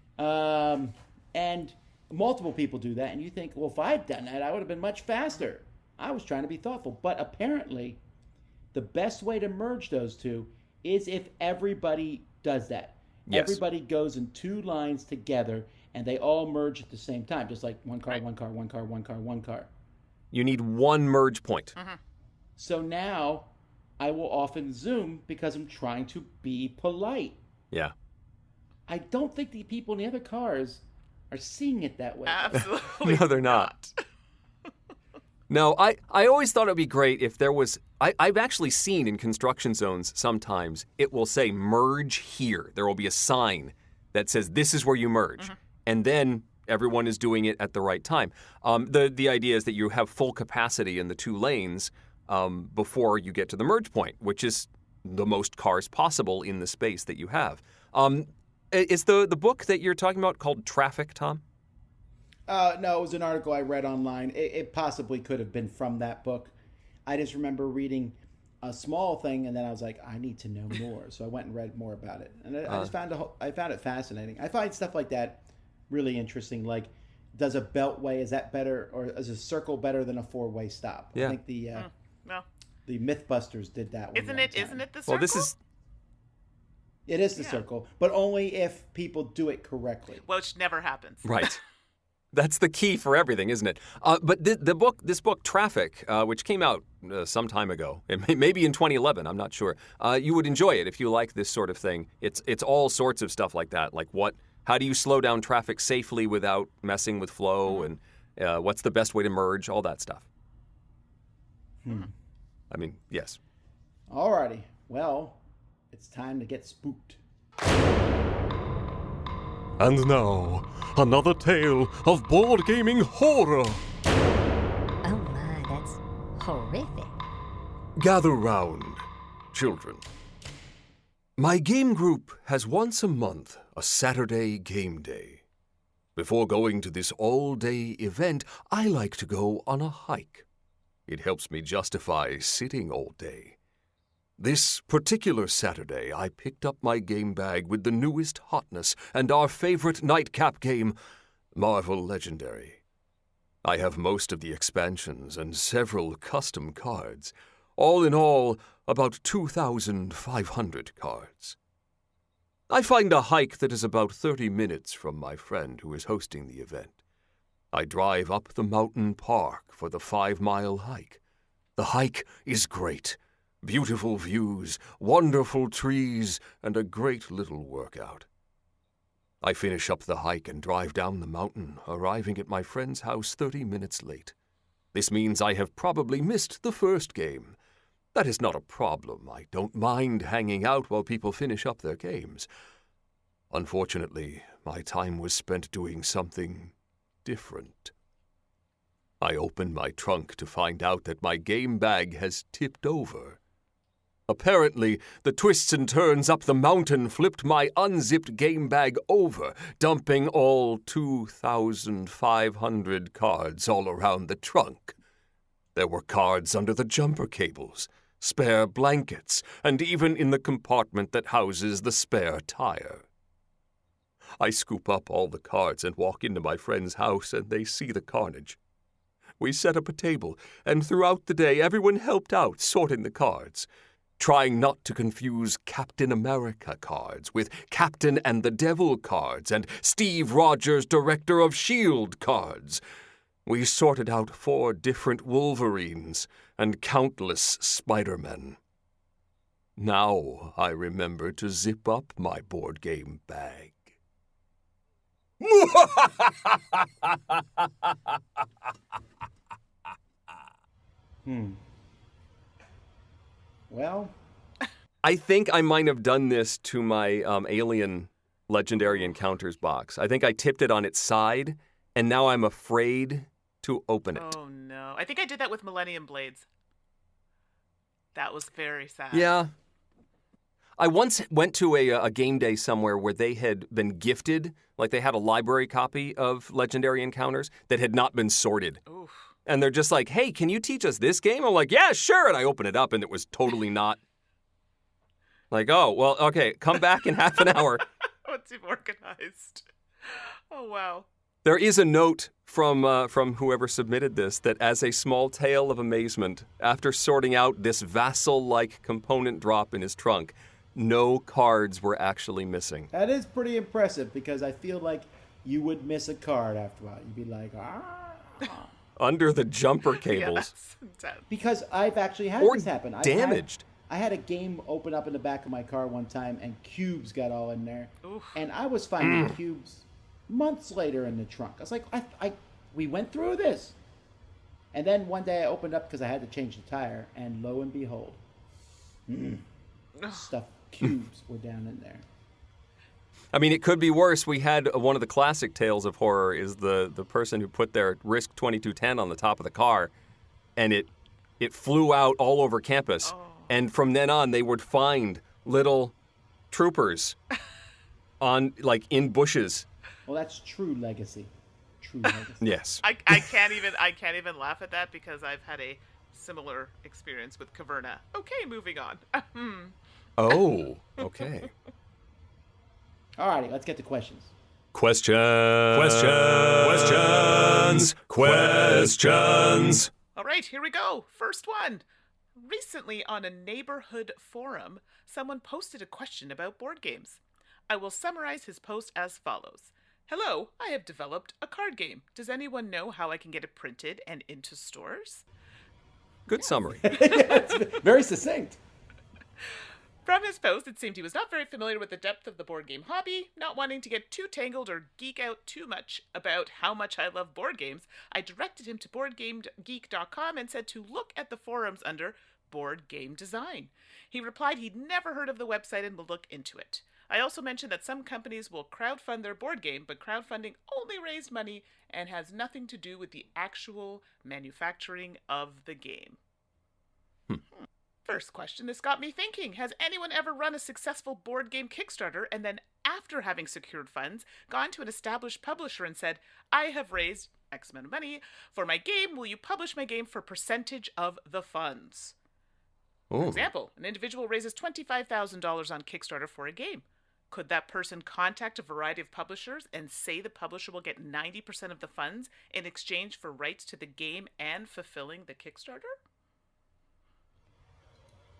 And multiple people do that, and you think, well, if I had done that, I would have been much faster. I was trying to be thoughtful. But apparently, the best way to merge those two is if everybody does that. Yes. Everybody goes in 2 lines together, and they all merge at the same time, just like one car, one car, one car, one car, one car. You need one merge point. So now I will often zoom because I'm trying to be polite. Yeah. I don't think the people in the other cars are seeing it that way. Absolutely. No, they're not. No, I always thought it would be great if there was... I've actually seen in construction zones sometimes it will say merge here. There will be a sign that says this is where you merge. And then everyone is doing it at the right time. The idea is that you have full capacity in the 2 lanes before you get to the merge point, which is the most cars possible in the space that you have. Is the book that you're talking about called Traffic, Tom? No, it was an article I read online. It possibly could have been from that book. I just remember reading a small thing, and then I was like, I need to know more. So I went and read more about it, and I just found it fascinating. I find stuff like that really interesting. Like, does a beltway, is that better, or is a circle better than a 4-way stop? Yeah. I think the Well, Mythbusters did that one. isn't it the circle? Well, this is... It is the circle, but only if people do it correctly. Which never happens. Right. That's the key for everything, isn't it? But this book, Traffic, which came out some time ago, maybe in 2011, I'm not sure. You would enjoy it if you like this sort of thing. It's all sorts of stuff like that, like how do you slow down traffic safely without messing with flow, and what's the best way to merge, all that stuff. I mean, yes. Alrighty, well, it's time to get spooked. And now, another tale of board gaming horror. Oh my, that's horrific. Gather round, children. My game group has once a month a Saturday game day. Before going to this all-day event, I like to go on a hike. It helps me justify sitting all day. This particular Saturday, I picked up my game bag with the newest hotness and our favorite nightcap game, Marvel Legendary. I have most of the expansions and several custom cards. All in all, about 2,500 cards. I find a hike that is about 30 minutes from my friend who is hosting the event. I drive up the mountain park for the 5-mile hike. The hike is great. Beautiful views, wonderful trees, and a great little workout. I finish up the hike and drive down the mountain, arriving at my friend's house 30 minutes late. This means I have probably missed the first game. That is not a problem. I don't mind hanging out while people finish up their games. Unfortunately, my time was spent doing something different. I open my trunk to find out that my game bag has tipped over. Apparently, the twists and turns up the mountain flipped my unzipped game bag over, dumping all 2,500 cards all around the trunk. There were cards under the jumper cables, spare blankets, and even in the compartment that houses the spare tire. I scoop up all the cards and walk into my friend's house, and they see the carnage. We set up a table, and throughout the day everyone helped out sorting the cards, trying not to confuse Captain America cards with Captain and the Devil cards and Steve Rogers Director of S.H.I.E.L.D. cards. We sorted out 4 different Wolverines and countless Spider-Men. Now I remember to zip up my board game bag. Well, I think I might have done this to my Alien Legendary Encounters box. I think I tipped it on its side, and now I'm afraid to open it. Oh, no. I think I did that with Millennium Blades. That was very sad. Yeah. I once went to a game day somewhere where they had been gifted, like they had a library copy of Legendary Encounters that had not been sorted. Oof. And they're just like, hey, can you teach us this game? I'm like, yeah, sure. And I open it up, and it was totally not. Like, oh, well, okay, come back in half an hour. Once you've organized. Oh, wow. There is a note from whoever submitted this that as a small tale of amazement, after sorting out this vassal-like component drop in his trunk, no cards were actually missing. that is pretty impressive because I feel like you would miss a card after a while. You'd be like, Under the jumper Yeah, cables. that's intense. Because I've actually had Or this happen. damaged. I had a game open up in the back of my car one time, and cubes got all in there. Oof. And I was finding cubes months later in the trunk. I was like, we went through this. And then one day I opened up because I had to change the tire, and lo and behold, cubes were down in there. I mean, it could be worse. We had one of the classic tales of horror is the person who put their Risk 2210 on the top of the car, and it flew out all over campus. Oh. And from then on, they would find little troopers in bushes. Well, that's true legacy. True legacy. Yes. I can't even laugh at that because I've had a similar experience with Caverna. Okay, moving on. Oh, okay. Alrighty, let's get to questions. Questions. All right, here we go. First one. Recently on a neighborhood forum, someone posted a question about board games. I will summarize his post as follows. Hello, I have developed a card game. Does anyone know how I can get it printed and into stores? Good summary. It's very succinct. From his post, it seemed he was not very familiar with the depth of the board game hobby. Not wanting to get too tangled or geek out too much about how much I love board games, I directed him to BoardGameGeek.com and said to look at the forums under Board Game Design. He replied he'd never heard of the website and will look into it. I also mentioned that some companies will crowdfund their board game, but crowdfunding only raised money and has nothing to do with the actual manufacturing of the game. First question, this got me thinking. Has anyone ever run a successful board game Kickstarter and then, after having secured funds, gone to an established publisher and said, I have raised X amount of money for my game. Will you publish my game for percentage of the funds? For example, an individual raises $25,000 on Kickstarter for a game. Could that person contact a variety of publishers and say the publisher will get 90% of the funds in exchange for rights to the game and fulfilling the Kickstarter?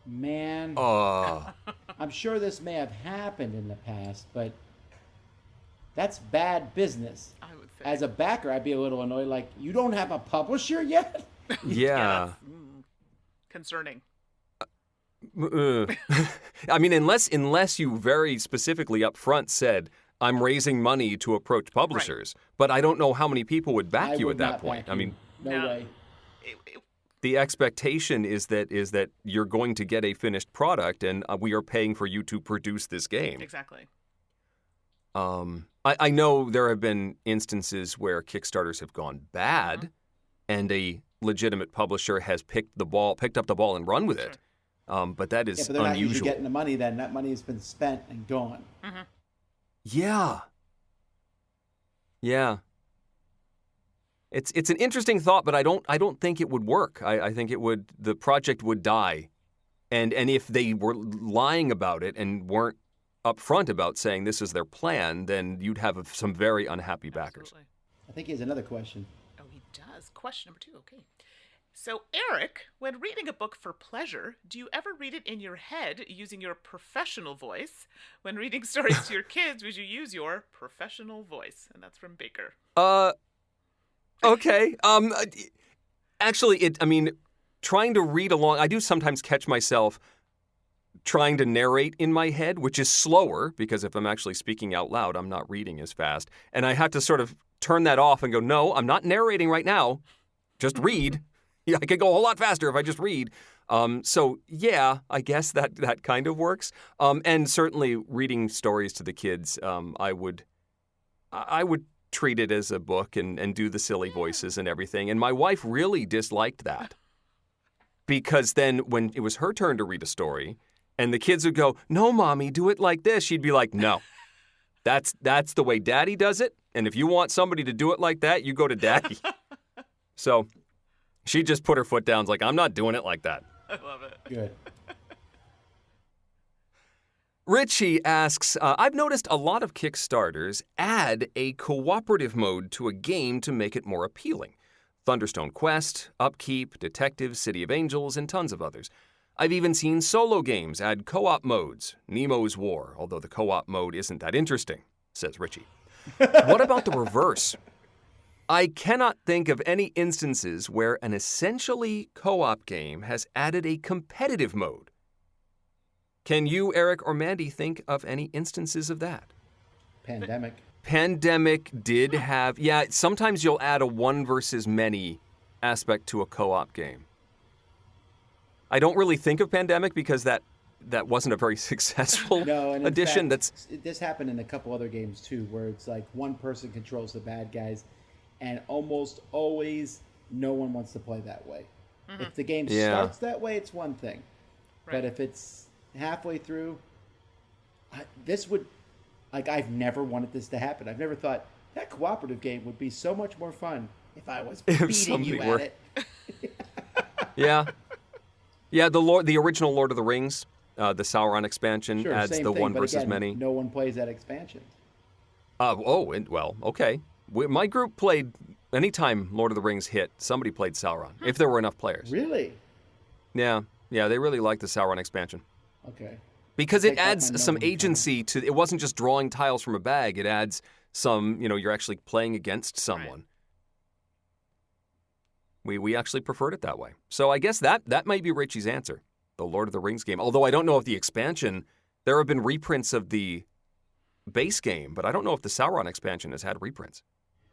Man, I'm sure this may have happened in the past, but that's bad business. I would say. As a backer, I'd be a little annoyed, like, you don't have a publisher yet? Yeah. That's, concerning. I mean, unless you very specifically up front said, I'm raising money to approach publishers, but I don't know how many people would back you at that point. I mean, no way. the expectation is that you're going to get a finished product, and we are paying for you to produce this game. Exactly. I know there have been instances where Kickstarters have gone bad, and a legitimate publisher has picked up the ball and run with it. But that is Yeah, but they're not usually unusual. getting the money then. That money has been spent and gone. Yeah. Yeah. It's an interesting thought, but I don't think it would work. I think the project would die. And if they were lying about it and weren't upfront about saying this is their plan, then you'd have some very unhappy backers. Absolutely. I think he has another question. Oh, he does. Question number 2. Okay. So, Eric, when reading a book for pleasure, do you ever read it in your head using your professional voice? When reading stories to your kids, would you use your professional voice? And that's from Baker. Okay. Actually, trying to read along, I do sometimes catch myself trying to narrate in my head, which is slower because if I'm actually speaking out loud, I'm not reading as fast. And I have to sort of turn that off and go, no, I'm not narrating right now. Just read. Yeah, I could go a whole lot faster if I just read. So yeah, I guess that kind of works. And certainly reading stories to the kids, I would treat it as a book and do the silly voices and everything. And my wife really disliked that because then when it was her turn to read a story and the kids would go, no, Mommy, do it like this. She'd be like, no, that's the way Daddy does it. And if you want somebody to do it like that, you go to Daddy. So she just put her foot down. Like, I'm not doing it like that. I love it. Good. Richie asks, I've noticed a lot of Kickstarters add a cooperative mode to a game to make it more appealing. Thunderstone Quest, Upkeep, Detective, City of Angels, and tons of others. I've even seen solo games add co-op modes, Nemo's War, although the co-op mode isn't that interesting, says Richie. What about the reverse? I cannot think of any instances where an essentially co-op game has added a competitive mode. Can you, Eric or Mandi, think of any instances of that? Pandemic. Pandemic did have, sometimes you'll add a one versus many aspect to a co-op game. I don't really think of Pandemic because that wasn't a very successful No, and in addition. fact, this happened in a couple other games too, where it's like one person controls the bad guys, and almost always no one wants to play that way. If the game starts that way, it's one thing, but if it's halfway through, I've never wanted this to happen. I've never thought that cooperative game would be so much more fun if I was beating you at it. Yeah. Yeah, the original Lord of the Rings, the Sauron expansion Sure, adds same the thing, one but versus again, many. No one plays that expansion. Okay. My group played, anytime Lord of the Rings hit, somebody played Sauron, if there were enough players. Really? Yeah, they really liked the Sauron expansion. Okay. Because it Take out my adds some note and agency to, it wasn't just drawing tiles from a bag, it adds some, you're actually playing against someone. We actually preferred it that way. So I guess that might be Richie's answer, the Lord of the Rings game. Although I don't know if the expansion, there have been reprints of the base game, but I don't know if the Sauron expansion has had reprints.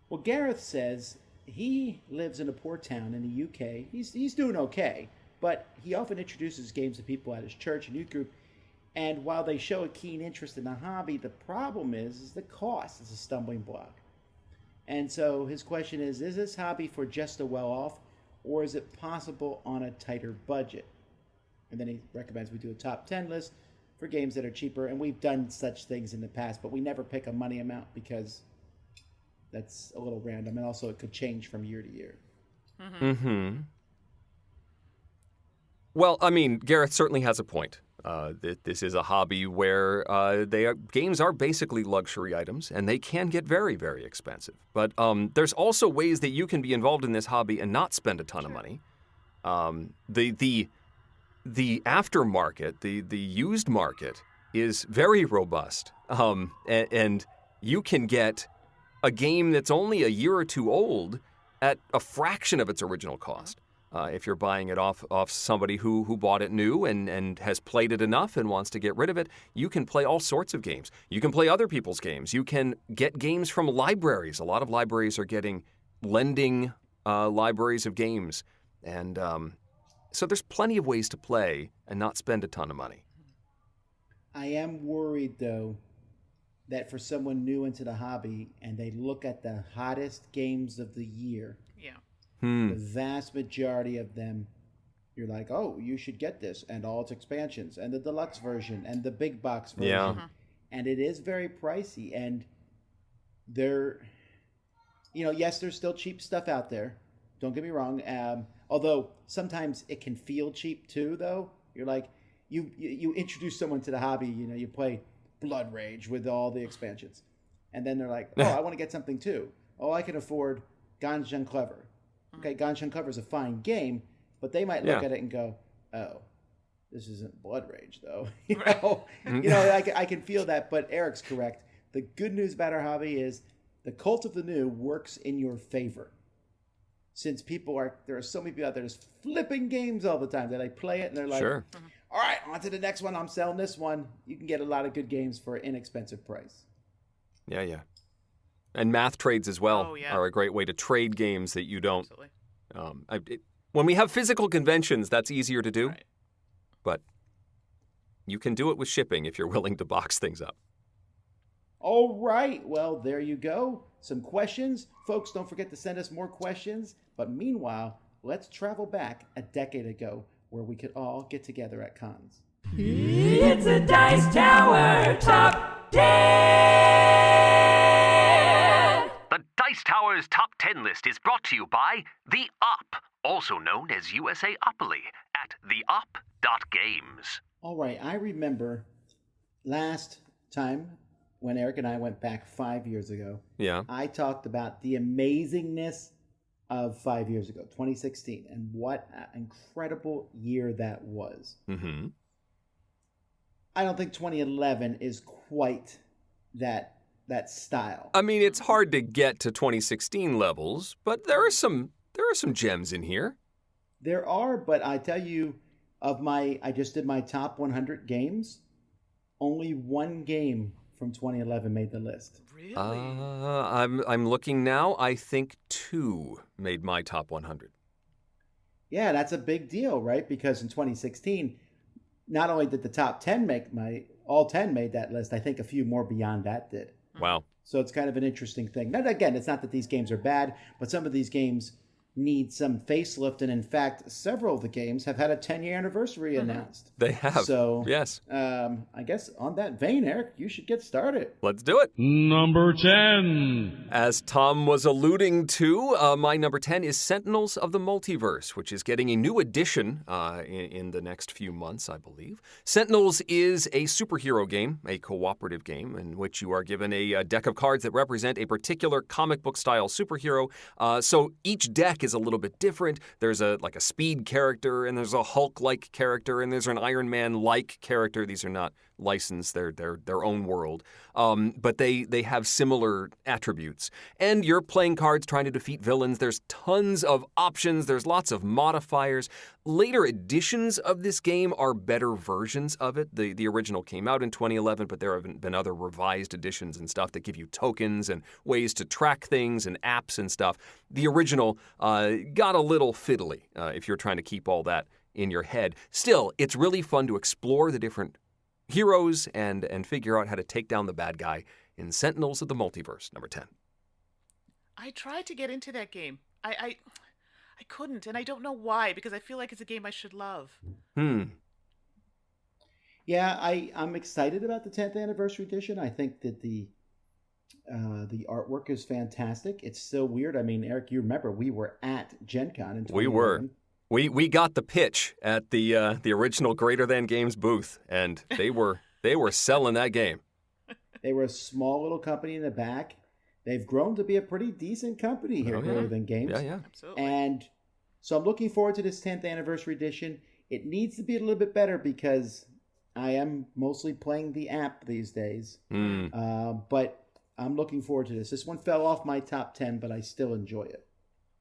Well, Gareth says he lives in a poor town in the UK. He's doing okay, but he often introduces games to people at his church and youth group. And while they show a keen interest in the hobby, the problem is the cost is a stumbling block. And so his question is this hobby for just the well-off, or is it possible on a tighter budget? And then he recommends we do a top 10 list for games that are cheaper. And we've done such things in the past, but we never pick a money amount because that's a little random. And also it could change from year to year. Mm-hmm. Well, Gareth certainly has a point. This is a hobby where games are basically luxury items, and they can get very, very expensive. But there's also ways that you can be involved in this hobby and not spend a ton of money. The aftermarket, the used market, is very robust, and you can get a game that's only a year or two old at a fraction of its original cost. If you're buying it off somebody who bought it new and has played it enough and wants to get rid of it, you can play all sorts of games. You can play other people's games. You can get games from libraries. A lot of libraries are lending libraries of games. And so there's plenty of ways to play and not spend a ton of money. I am worried, though, that for someone new into the hobby and they look at the hottest games of the year, the vast majority of them you're like, oh, you should get this and all its expansions and the deluxe version and the big box version. Yeah. And it is very pricey. And there, yes, there's still cheap stuff out there. Don't get me wrong. Although sometimes it can feel cheap too, though. You're like, you introduce someone to the hobby, you play Blood Rage with all the expansions. And then they're like, oh, I want to get something too. Oh, I can afford Ganjan Clever. Okay, Ganjan Clever is a fine game, but they might look at it and go, oh, this isn't Blood Rage, though. I can feel that, but Eric's correct. The good news about our hobby is the cult of the new works in your favor. Since there are so many people out there just flipping games all the time that I play it and they're like, Sure. All right, on to the next one. I'm selling this one. You can get a lot of good games for an inexpensive price. Yeah. And math trades as well are a great way to trade games that you don't. Absolutely. When we have physical conventions, that's easier to do. Right. But you can do it with shipping if you're willing to box things up. All right. Well, there you go. Some questions. Folks, don't forget to send us more questions. But meanwhile, let's travel back a decade ago where we could all get together at cons. It's a Dice Tower Top 10! The Dice Tower's Top 10 list is brought to you by The Op, also known as USA Opoly, at theop.games. All right. I remember last time when Eric and I went back 5 years ago. Yeah. I talked about the amazingness of 5 years ago, 2016, and what an incredible year that was. Mm-hmm. I don't think 2011 is quite that style. I mean, it's hard to get to 2016 levels, but there are some gems in here. There are, but I tell you, I just did my top 100 games. Only one game from 2011 made the list. Really? I'm looking now. I think 2 made my top 100. Yeah, that's a big deal, right? Because in 2016, not only did the top 10 all 10 made that list, I think a few more beyond that did. Wow. So it's kind of an interesting thing. Now, again, it's not that these games are bad, but some of these games need some facelift. And in fact, several of the games have had a 10-year anniversary announced. They have. So, yes. I guess on that vein, Eric, you should get started. Let's do it. Number 10. As Tom was alluding to, my number 10 is Sentinels of the Multiverse, which is getting a new edition in the next few months, I believe. Sentinels is a superhero game, a cooperative game, in which you are given a deck of cards that represent a particular comic book style superhero. So each deck is a little bit different. There's a speed character, and there's a Hulk-like character, and there's an Iron Man-like character. These are not licensed. They're their own world. But they have similar attributes. And you're playing cards trying to defeat villains. There's tons of options. There's lots of modifiers. Later editions of this game are better versions of it. The original came out in 2011, but there have been other revised editions and stuff that give you tokens and ways to track things and apps and stuff. The original got a little fiddly if you're trying to keep all that in your head. Still, it's really fun to explore the different heroes and figure out how to take down the bad guy in Sentinels of the Multiverse, number 10. I tried to get into that game. I couldn't, and I don't know why, because I feel like it's a game I should love. Yeah, I'm excited about the 10th anniversary edition. I think that the artwork is fantastic. It's so weird. I mean, Eric, you remember we were at Gen Con in 2011. We were. We got the pitch at the original Greater Than Games booth, and they were selling that game. They were a small little company in the back. They've grown to be a pretty decent company here, Greater Than Games. Yeah. Absolutely. And so I'm looking forward to this 10th anniversary edition. It needs to be a little bit better because I am mostly playing the app these days. But I'm looking forward to this. This one fell off my top 10, but I still enjoy it.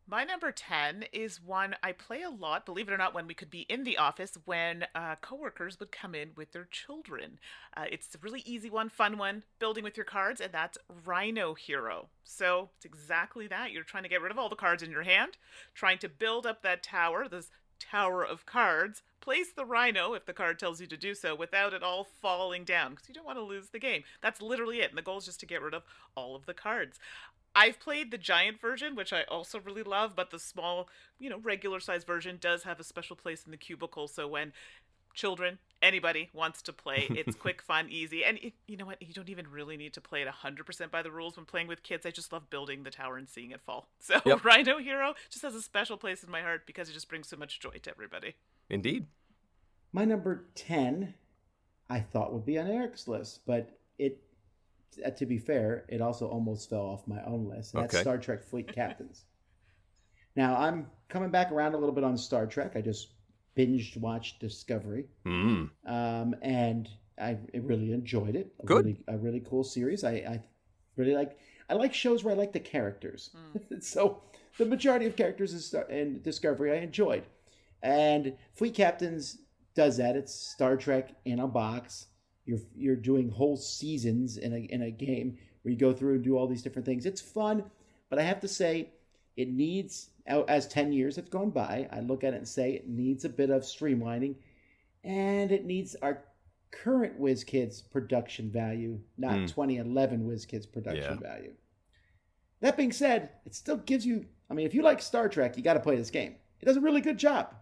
My number 10 is one I play a lot, believe it or not, when we could be in the office, when coworkers would come in with their children. It's a really easy one, fun one, building with your cards, and that's Rhino Hero. So it's exactly that. You're trying to get rid of all the cards in your hand, trying to build up that tower, those tower of cards, place the rhino if the card tells you to do so without it all falling down, because you don't want to lose the game. That's literally it, and the goal is just to get rid of all of the cards. I've played the giant version, which I also really love, but the small, regular size version does have a special place in the cubicle, so when children, anybody wants to play, it's quick, fun, easy, and you know what, you don't even really need to play it 100% by the rules when playing with kids. I just love building the tower and seeing it fall. So yep. Rhino Hero just has a special place in my heart because it just brings so much joy to everybody. Indeed. My number 10 I thought would be on Eric's list, but to be fair, it also almost fell off my own list. And that's Star Trek Fleet Captains. Now, I'm coming back around a little bit on Star Trek. I just binged watched Discovery. And I really enjoyed it. A really cool series. I really like shows where I like the characters. So the majority of characters in Discovery I enjoyed. And Fleet Captains does that. It's Star Trek in a box. You're doing whole seasons in a game where you go through and do all these different things. It's fun, but I have to say it needs, as 10 years have gone by, I look at it and say it needs a bit of streamlining, and it needs our current WizKids production value, not 2011 WizKids production value. That being said, it still gives you, if you like Star Trek, you got to play this game. It does a really good job.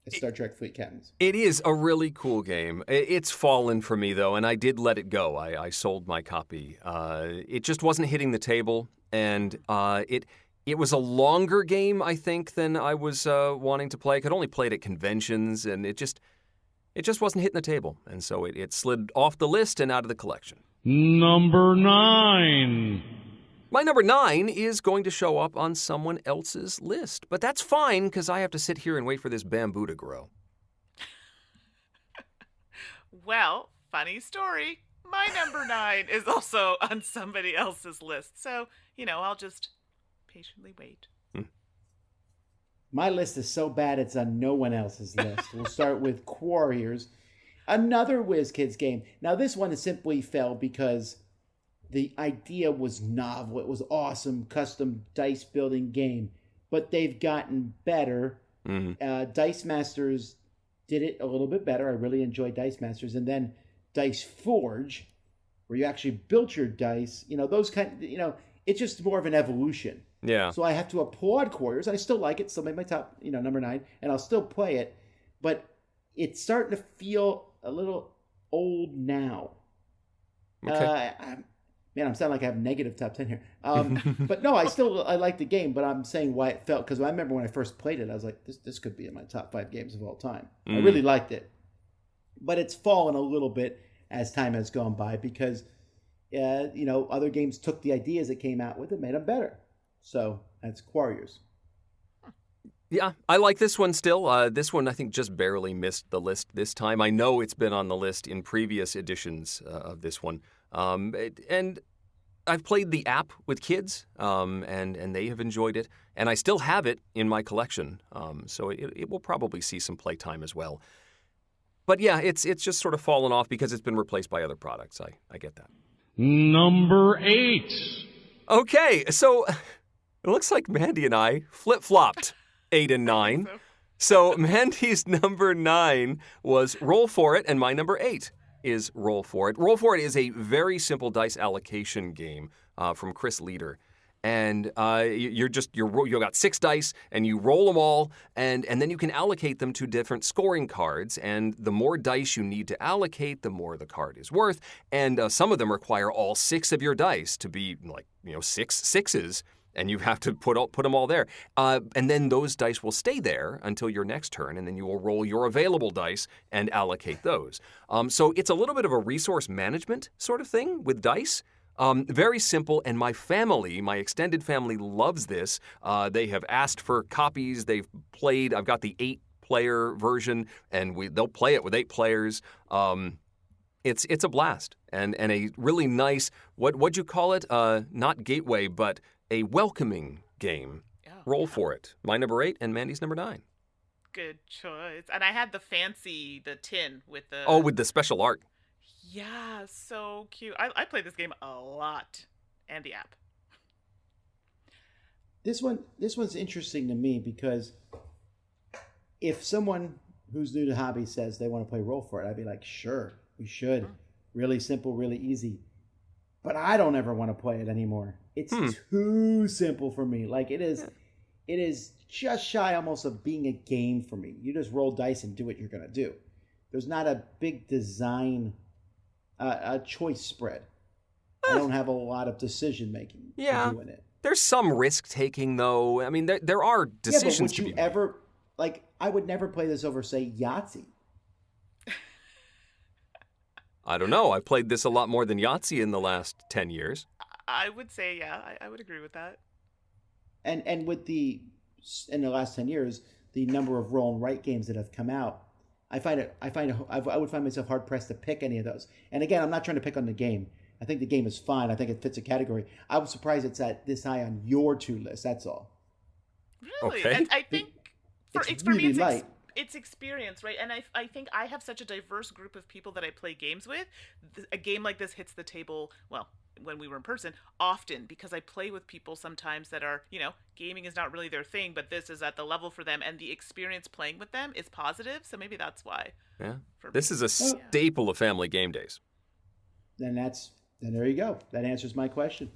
It's Star Trek Fleet Captains. It is a really cool game. It's fallen for me, though, and I did let it go. I sold my copy. It just wasn't hitting the table, and it was a longer game, I think, than I was wanting to play. I could only play it at conventions, and it just wasn't hitting the table. And so it slid off the list and out of the collection. Number 9. My number 9 is going to show up on someone else's list. But that's fine, because I have to sit here and wait for this bamboo to grow. Well, funny story. My number 9 is also on somebody else's list. So, I'll just patiently wait. My list is so bad it's on no one else's list. We'll start with Quarriors, another WizKids game. Now, this one simply fell because the idea was novel. It was awesome, custom dice building game. But they've gotten better. Dice Masters did it a little bit better. I really enjoyed Dice Masters. And then Dice Forge, where you actually built your dice. Those it's just more of an evolution. Yeah. So I have to applaud Quarriors. I still like it. Still made my top, number 9. And I'll still play it. But it's starting to feel a little old now. Okay. Man, I'm sounding like I have negative top 10 here. But no, I like the game, but I'm saying why it felt, because I remember when I first played it, I was like, this could be in my top 5 games of all time. I really liked it. But it's fallen a little bit as time has gone by because, other games took the ideas it came out with and made them better. So that's Quarriors. Yeah, I like this one still. This one, I think, just barely missed the list this time. I know it's been on the list in previous editions of this one. And I've played the app with kids, and they have enjoyed it. And I still have it in my collection, so it will probably see some playtime as well. But yeah, it's just sort of fallen off because it's been replaced by other products. I get that. Number 8. Okay, so it looks like Mandi and I flip-flopped 8 and 9. So Mandi's number 9 was Roll For It, and my number 8 is Roll For It. Roll For It is a very simple dice allocation game from Chris Leader. And you've got 6 dice, and you roll them all, and then you can allocate them to different scoring cards. And the more dice you need to allocate, the more the card is worth. And some of them require all 6 of your dice to be 6 sixes, and you have to put them all there. And then those dice will stay there until your next turn, and then you will roll your available dice and allocate those. So it's a little bit of a resource management sort of thing with dice. Very simple, and my extended family loves this. They have asked for copies. They've played. I've got the 8-player version, and they'll play it with 8 players. It's a blast, and a really nice, what'd you call it? Not gateway, but a welcoming game. Roll For It. My number 8 and Mandi's number 9. Good choice. And I had the tin with the... Oh, with the special art. Yeah, so cute. I play this game a lot, and the app. This one's interesting to me because if someone who's new to hobby says they want to play Roll for it, I'd be like, sure, we should. Really simple, really easy. But I don't ever want to play it anymore. It's too simple for me. Like it is just shy almost of being a game for me. You just roll dice and do what you're going to do. There's not a big design, a choice spread. I don't have a lot of decision making doing it. There's some risk taking though. I mean, there are decisions but would to be you ever like? I would never play this over, say, Yahtzee. I don't know. I've played this a lot more than Yahtzee in the last 10 years. I would say, yeah, I would agree with that. And with in the last 10 years, the number of roll and write games that have come out, I would find myself hard pressed to pick any of those. And again, I'm not trying to pick on the game. I think the game is fine. I think it fits a category. I was surprised it's at this high on your 2 list. That's all. Really? Okay. And I think for really me, light. It's experience, right? And I think I have such a diverse group of people that I play games with. A game like this hits the table, well, when we were in person, often, because I play with people sometimes that are, gaming is not really their thing, but this is at the level for them, and the experience playing with them is positive, so maybe that's why. Yeah. This is a staple of family game days. Then there you go. That answers my question.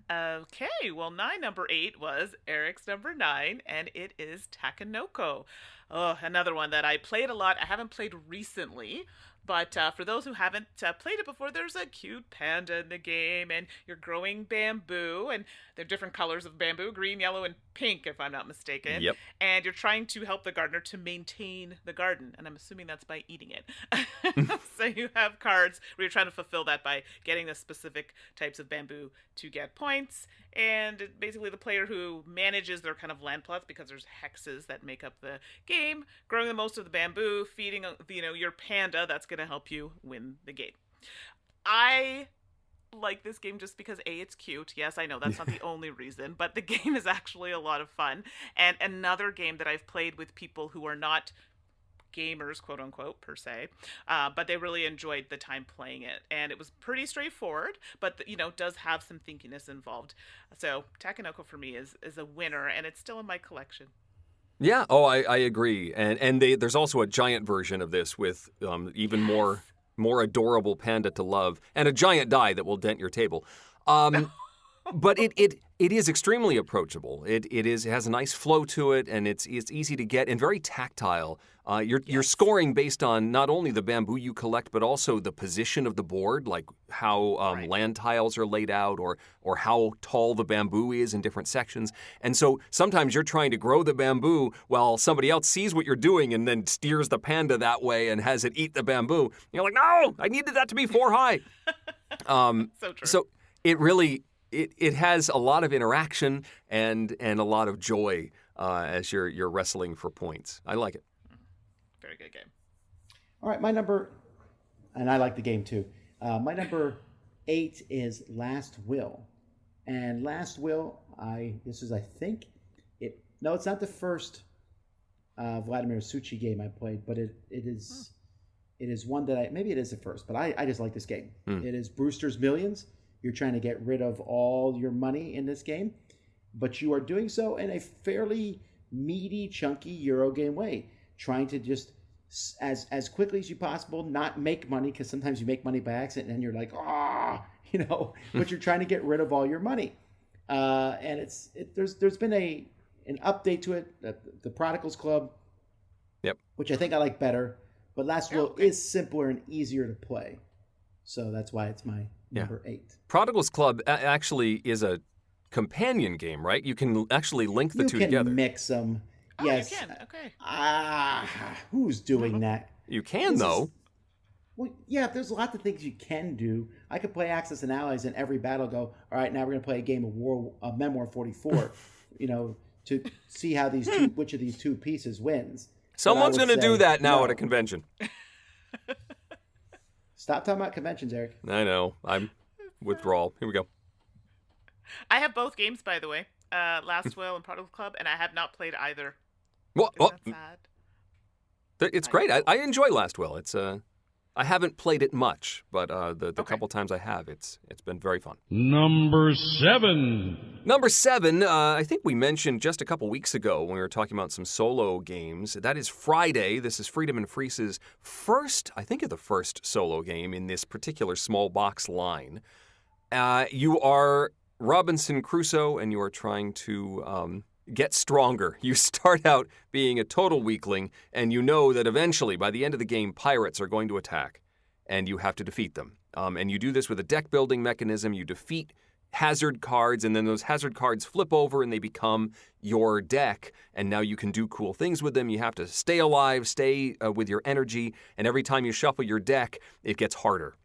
Okay, well, number 8 was Eric's number 9, and it is Takenoko. Oh, another one that I played a lot. I haven't played recently, but for those who haven't played it before, there's a cute panda in the game, and you're growing bamboo, and there are different colors of bamboo, green, yellow, and pink, if I'm not mistaken. Yep. And you're trying to help the gardener to maintain the garden, and I'm assuming that's by eating it. So you have cards where you're trying to fulfill that by getting the specific types of bamboo to get points, and basically the player who manages their kind of land plots, because there's hexes that make up the game, growing the most of the bamboo, feeding your panda, that's going to help you win the game. I like this game just because it's cute. Yes, I know that's not the only reason, but the game is actually a lot of fun. And another game that I've played with people who are not gamers, quote unquote, per se, but they really enjoyed the time playing it, and it was pretty straightforward, but does have some thinkiness involved. So Takenoko for me is a winner, and it's still in my collection. Yeah, I agree, and there's also a giant version of this with even more adorable panda to love, and a giant die that will dent your table. But it is extremely approachable. It has a nice flow to it, and it's easy to get and very tactile. You're scoring based on not only the bamboo you collect, but also the position of the board, like how land tiles are laid out, or how tall the bamboo is in different sections. And so sometimes you're trying to grow the bamboo while somebody else sees what you're doing and then steers the panda that way and has it eat the bamboo. You're like, no, I needed that to be 4 high. So true. So it really. It has a lot of interaction and a lot of joy as you're wrestling for points. I like it. Very good game. All right, my number, and I like the game too. My number 8 is Last Will, and Last Will. It's not the first Vladimir Suchy game I played, but it is one that maybe it is the first, but I just like this game. It is Brewster's Millions. You're trying to get rid of all your money in this game, but you are doing so in a fairly meaty, chunky Eurogame way, trying to just, as quickly as you possible, not make money, because sometimes you make money by accident and you're like, but you're trying to get rid of all your money. And there's been an update to it, the Prodigals Club, which I think I like better, but Last Will is simpler and easier to play. So that's why it's my number 8. Prodigals Club actually is a companion game, right? You can actually link the two together. You can mix them. Oh, yes. You can. Okay. Who's doing that? You can, though. Well, yeah, there's lots of things you can do. I could play Axis and Allies and every battle go, all right, now we're going to play a game of Memoir 44, to see how which of these two pieces wins. Someone's going to do that now at a convention. Stop talking about conventions, Eric. I know. I'm withdrawal. Here we go. I have both games, by the way, Last Will and Prodigal Club, and I have not played either. Well, That's sad. It's great. I enjoy Last Will. It's I haven't played it much, but the couple times I have, it's been very fun. Number 7. Number 7, I think we mentioned just a couple weeks ago when we were talking about some solo games. That is Friday. This is Freedom and Freeze's first, I think, the first solo game in this particular small box line. You are Robinson Crusoe, and you are trying to get stronger. You start out being a total weakling, and you know that eventually, by the end of the game, pirates are going to attack, and you have to defeat them. And you do this with a deck-building mechanism. You defeat hazard cards, and then those hazard cards flip over, and they become your deck, and now you can do cool things with them. You have to stay alive, stay with your energy, and every time you shuffle your deck, it gets harder.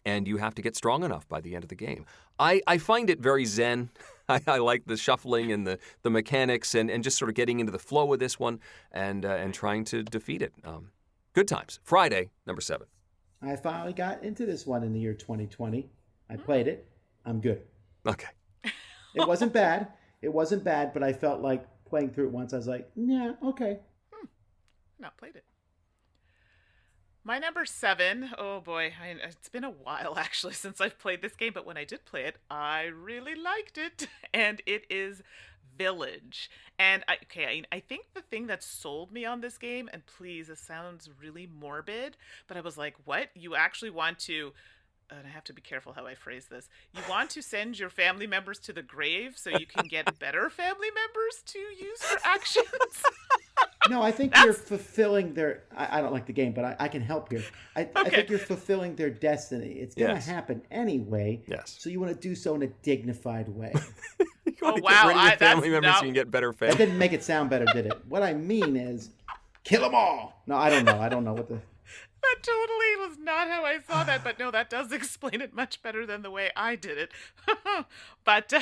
And you have to get strong enough by the end of the game. I find it very zen. I like the shuffling and the mechanics and just sort of getting into the flow of this one and trying to defeat it. Good times. Friday, number 7. I finally got into this one in the year 2020. I played it. I'm good. Okay. It wasn't bad. It wasn't bad, but I felt like playing through it once. I was like, yeah, okay. Not played it. My number 7, oh boy, it's been a while actually since I've played this game, but when I did play it, I really liked it, and it is Village. And I think the thing that sold me on this game, and please, this sounds really morbid, but I was like, what? You actually want to, and I have to be careful how I phrase this, you want to send your family members to the grave so you can get better family members to use for actions? No, I think you're fulfilling their... I don't like the game, but I can help here. I think you're fulfilling their destiny. It's going to happen anyway. Yes. So you want to do so in a dignified way. You want to get rid of your family members so you can get better family. That didn't make it sound better, did it? What I mean is, kill them all. No, I don't know. I don't know what the... That totally was not how I saw that, but no, that does explain it much better than the way I did it. But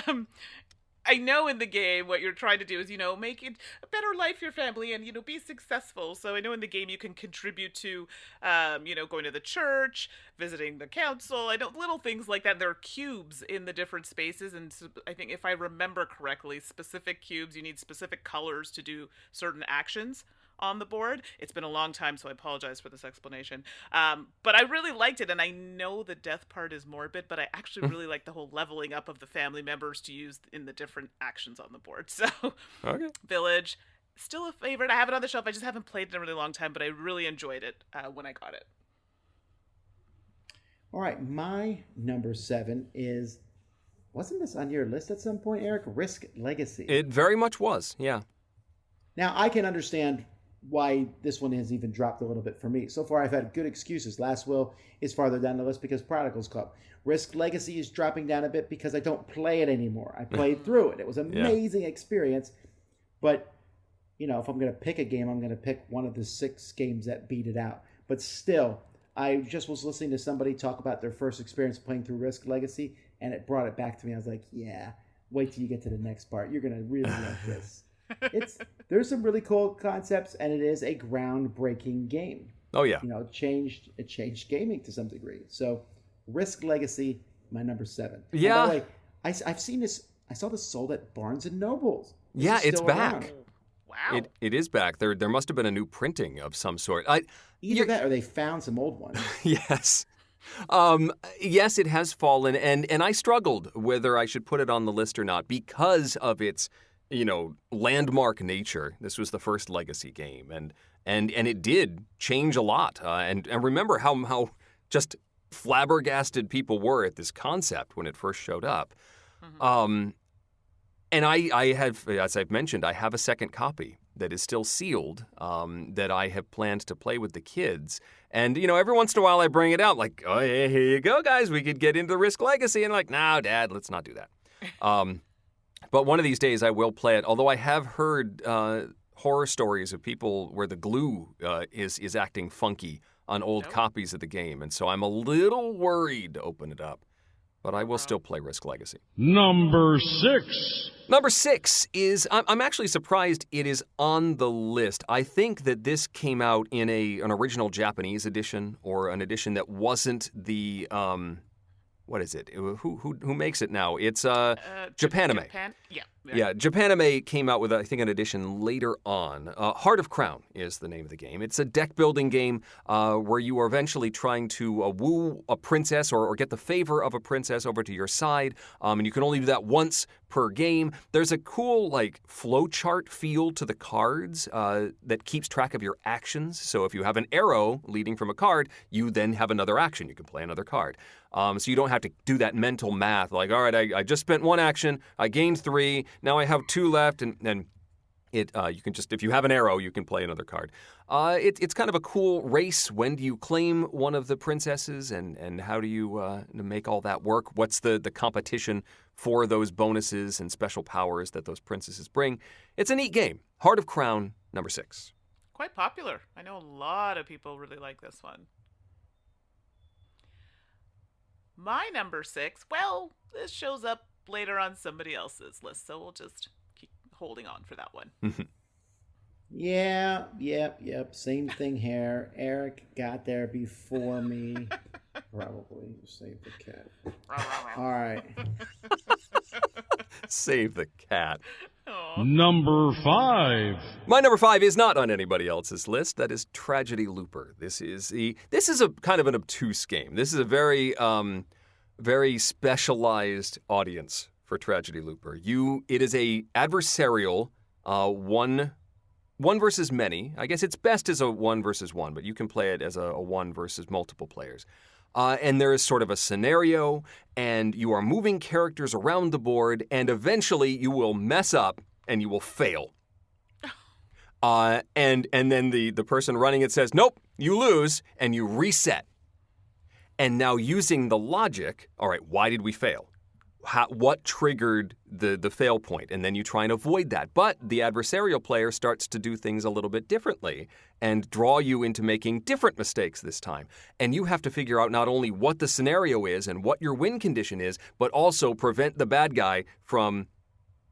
I know in the game what you're trying to do is, make it a better life for your family and, be successful. So I know in the game you can contribute to, going to the church, visiting the council. I know little things like that. There are cubes in the different spaces. And so I think if I remember correctly, specific cubes, you need specific colors to do certain actions on the board. It's been a long time, so I apologize for this explanation. But I really liked it, and I know the death part is morbid, but I actually really like the whole leveling up of the family members to use in the different actions on the board. So, okay. Village, still a favorite. I have it on the shelf. I just haven't played it in a really long time, but I really enjoyed it when I got it. All right, my number 7 is... Wasn't this on your list at some point, Eric? Risk Legacy. It very much was, yeah. Now, I can understand why this one has even dropped a little bit for me. So far, I've had good excuses. Last Will is farther down the list because Prodigal's Club. Risk Legacy is dropping down a bit because I don't play it anymore. I played through it. It was an amazing experience. But, if I'm going to pick a game, I'm going to pick one of the 6 games that beat it out. But still, I just was listening to somebody talk about their first experience playing through Risk Legacy, and it brought it back to me. I was like, yeah, wait till you get to the next part. You're going to really like this. There's some really cool concepts, and it is a groundbreaking game. Oh yeah, it changed gaming to some degree. So, Risk Legacy, my number 7. Yeah. And by the way, I've seen this. I saw this sold at Barnes and Nobles. It's back. Around. Wow. It is back. There must have been a new printing of some sort. Either that, or they found some old ones. Yes. Yes, it has fallen, and I struggled whether I should put it on the list or not because of its landmark nature. This was the first Legacy game, and it did change a lot. And remember how just flabbergasted people were at this concept when it first showed up. Mm-hmm. And I have, as I've mentioned, I have a second copy that is still sealed that I have planned to play with the kids. And, every once in a while I bring it out like, oh, here you go, guys. We could get into Risk Legacy. And like, no, Dad, let's not do that. But one of these days I will play it, although I have heard horror stories of people where the glue is acting funky on old copies of the game. And so I'm a little worried to open it up. But I will still play Risk Legacy. Number 6. Number 6 is, I'm actually surprised it is on the list. I think that this came out in an original Japanese edition or an edition that wasn't the... what is it? Who makes it now? It's Japanime. Yeah. Yeah, Japanime came out with, I think, an edition later on. Heart of Crown is the name of the game. It's a deck-building game where you are eventually trying to woo a princess or get the favor of a princess over to your side, and you can only do that once per game. There's a cool, flowchart feel to the cards that keeps track of your actions. So if you have an arrow leading from a card, you then have another action. You can play another card. So you don't have to do that mental math, all right, I just spent one action, I gained 3, now I have 2 left, and you can just, if you have an arrow, you can play another card. It's kind of a cool race. When do you claim one of the princesses, and how do you make all that work? What's the competition for those bonuses and special powers that those princesses bring? It's a neat game. Heart of Crown, number 6. Quite popular. I know a lot of people really like this one. My number 6, well, this shows up later on somebody else's list, so we'll just keep holding on for that one. Yep. Same thing here. Eric got there before me. Probably save the cat. All right. Save the cat. Number 5. My number 5 is not on anybody else's list. That is Tragedy Looper. This is a kind of an obtuse game. This is a very specialized audience for Tragedy Looper. It is a adversarial one versus many. I guess it's best as a 1 versus 1, but you can play it as a 1 versus multiple players. And there is sort of a scenario, and you are moving characters around the board, and eventually you will mess up and you will fail. And then the person running it says, nope, you lose, and you reset. And now using the logic, all right, why did we fail? What triggered the fail point? And then you try and avoid that. But the adversarial player starts to do things a little bit differently and draw you into making different mistakes this time. And you have to figure out not only what the scenario is and what your win condition is, but also prevent the bad guy from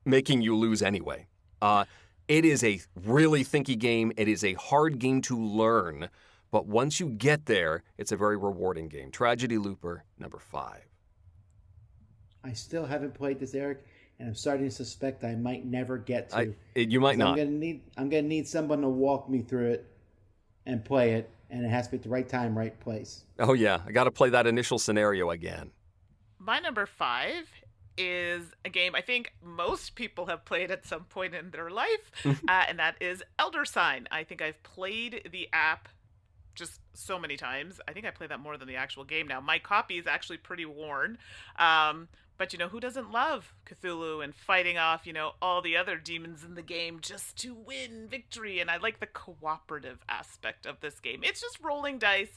making you lose anyway. It is a really thinky game. It is a hard game to learn. But once you get there, it's a very rewarding game. Tragedy Looper, number 5. I still haven't played this, Eric, and I'm starting to suspect I might never get to. You might not. I'm gonna need someone to walk me through it and play it, and it has to be at the right time, right place. Oh yeah, I got to play that initial scenario again. My number 5 is a game I think most people have played at some point in their life, and that is Elder Sign. I think I've played the app just so many times. I think I play that more than the actual game now. My copy is actually pretty worn. But, who doesn't love Cthulhu and fighting off, all the other demons in the game just to win victory? And I like the cooperative aspect of this game. It's just rolling dice,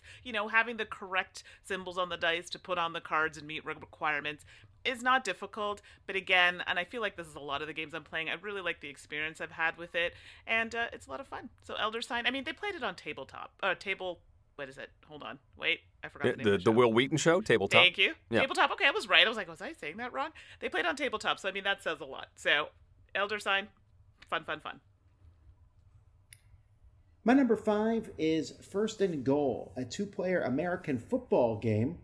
having the correct symbols on the dice to put on the cards and meet requirements is not difficult. But again, and I feel like this is a lot of the games I'm playing, I really like the experience I've had with it. And it's a lot of fun. So Elder Sign, they played it on what is it? Hold on. Wait, I forgot the name of the show. The Will Wheaton Show, Tabletop. Thank you. Yeah. Tabletop. Okay, I was right. I was like, was I saying that wrong? They played on Tabletop, so that says a lot. So, Elder Sign, fun. My number 5 is First and Goal, a 2-player American football game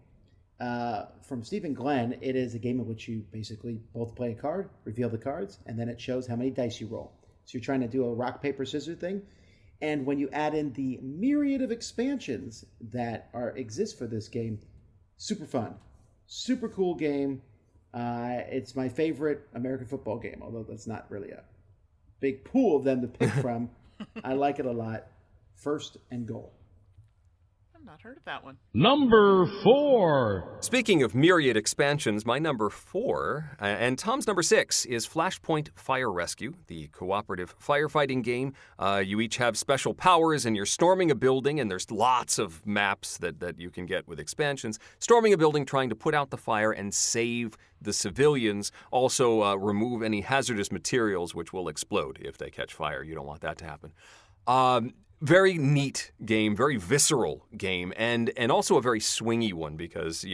from Stephen Glenn. It is a game in which you basically both play a card, reveal the cards, and then it shows how many dice you roll. So you're trying to do a rock, paper, scissors thing. And when you add in the myriad of expansions that exist for this game, super fun. Super cool game. It's my favorite American football game, although that's not really a big pool of them to pick from. I like it a lot. First and Goal. I've not heard of that one. Number 4. Speaking of myriad expansions, my number 4, and Tom's number 6, is Flashpoint Fire Rescue, the cooperative firefighting game. You each have special powers, and you're storming a building, and there's lots of maps that you can get with expansions. Storming a building, trying to put out the fire and save the civilians. Also, remove any hazardous materials which will explode if they catch fire. You don't want that to happen. Very neat game, very visceral game, and also a very swingy one because,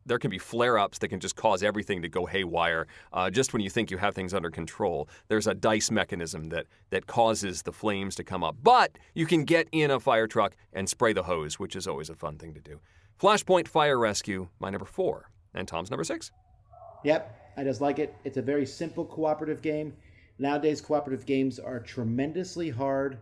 there can be flare-ups that can just cause everything to go haywire just when you think you have things under control. There's a dice mechanism that causes the flames to come up. But you can get in a fire truck and spray the hose, which is always a fun thing to do. Flashpoint Fire Rescue, my number 4, and Tom's number 6. Yep, I just like it. It's a very simple cooperative game. Nowadays, cooperative games are tremendously hard,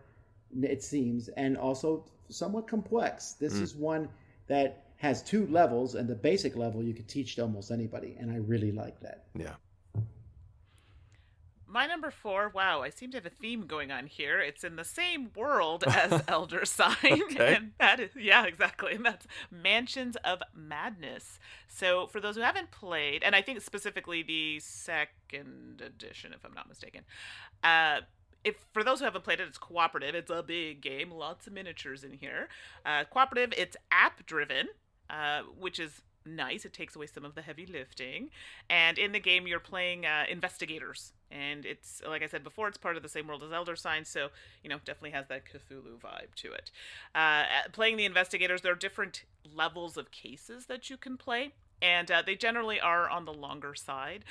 it seems, and also somewhat complex. This is one that has 2 levels, and the basic level you could teach to almost anybody, and I really like that. Yeah. My number 4, wow, I seem to have a theme going on here. It's in the same world as Elder Sign. Okay. And that is, yeah, exactly. And that's Mansions of Madness. So for those who haven't played, and I think specifically the 2nd edition, if I'm not mistaken, if for those who haven't played it, it's cooperative. It's a big game, lots of miniatures in here. Cooperative, it's app-driven, which is nice. It takes away some of the heavy lifting. And in the game, you're playing investigators. And it's, like I said before, it's part of the same world as Elder Sign, so, definitely has that Cthulhu vibe to it. Playing the investigators, there are different levels of cases that you can play. And they generally are on the longer side,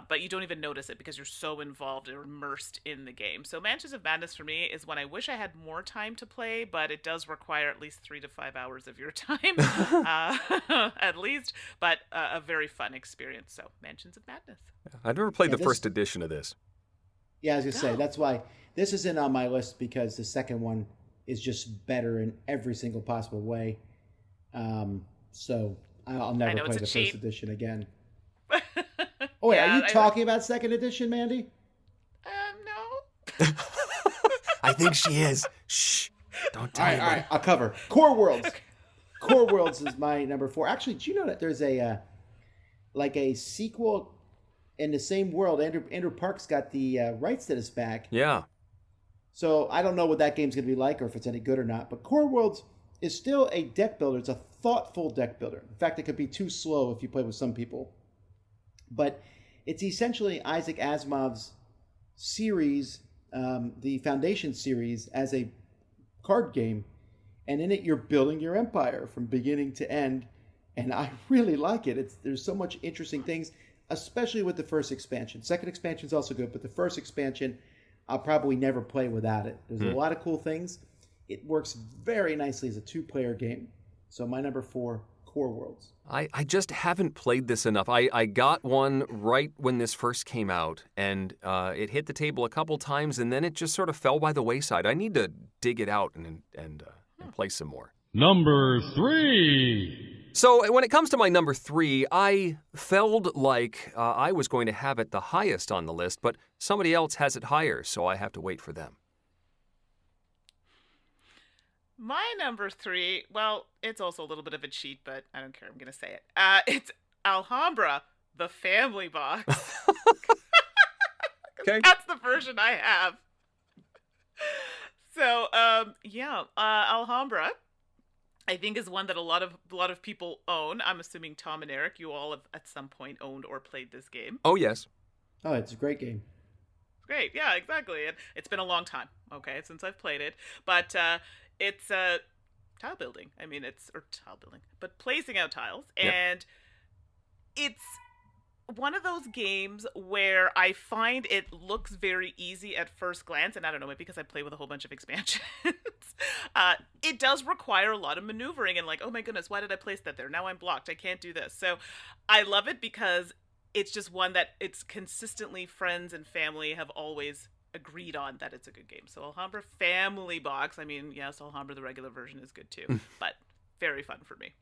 but you don't even notice it because you're so involved or immersed in the game. So Mansions of Madness for me is when I wish I had more time to play, but it does require at least 3 to 5 hours of your time, at least, but a very fun experience. So Mansions of Madness. I've never played the first edition of this. Yeah, I was going to say, that's why this isn't on my list, because the second one is just better in every single possible way. So I'll never play the first edition again. Oh, wait, are you talking about 2nd edition, Mandy? No. I think she is. Shh. Don't tell me. All right, I'll cover. Core Worlds. Core Worlds is my number 4. Actually, do you know that there's a sequel in the same world? Andrew Park's got the rights to this back. Yeah. So I don't know what that game's going to be like or if it's any good or not. But Core Worlds is still a deck builder. It's a thoughtful deck builder. In fact, it could be too slow if you play with some people. But it's essentially Isaac Asimov's series, the Foundation series, as a card game. And in it, you're building your empire from beginning to end. And I really like it. There's so much interesting things, especially with the first expansion. Second expansion is also good, but the first expansion, I'll probably never play without it. There's a lot of cool things. It works very nicely as a 2-player game. So my number 4, Core Worlds. I just haven't played this enough. I got one right when this first came out, and it hit the table a couple times, and then it just sort of fell by the wayside. I need to dig it out and play some more. Number 3. So when it comes to my number 3, I felt like I was going to have it the highest on the list, but somebody else has it higher, so I have to wait for them. My number 3, well, it's also a little bit of a cheat, but I don't care. I'm going to say it. It's Alhambra, the family box. Okay. That's the version I have. So, Alhambra, I think, is one that a lot of people own. I'm assuming Tom and Eric, you all have at some point owned or played this game. Oh, yes. Oh, it's a great game. Great, yeah, exactly. It's been a long time, since I've played it. But it's tile building. But placing out tiles. Yep. And it's one of those games where I find it looks very easy at first glance, and I don't know, maybe because I play with a whole bunch of expansions. It does require a lot of maneuvering and like, oh my goodness, why did I place that there? Now I'm blocked. I can't do this. So I love it because it's just one that it's consistently friends and family have always agreed on that it's a good game. So Alhambra family box. Yes, Alhambra the regular version is good too, but very fun for me.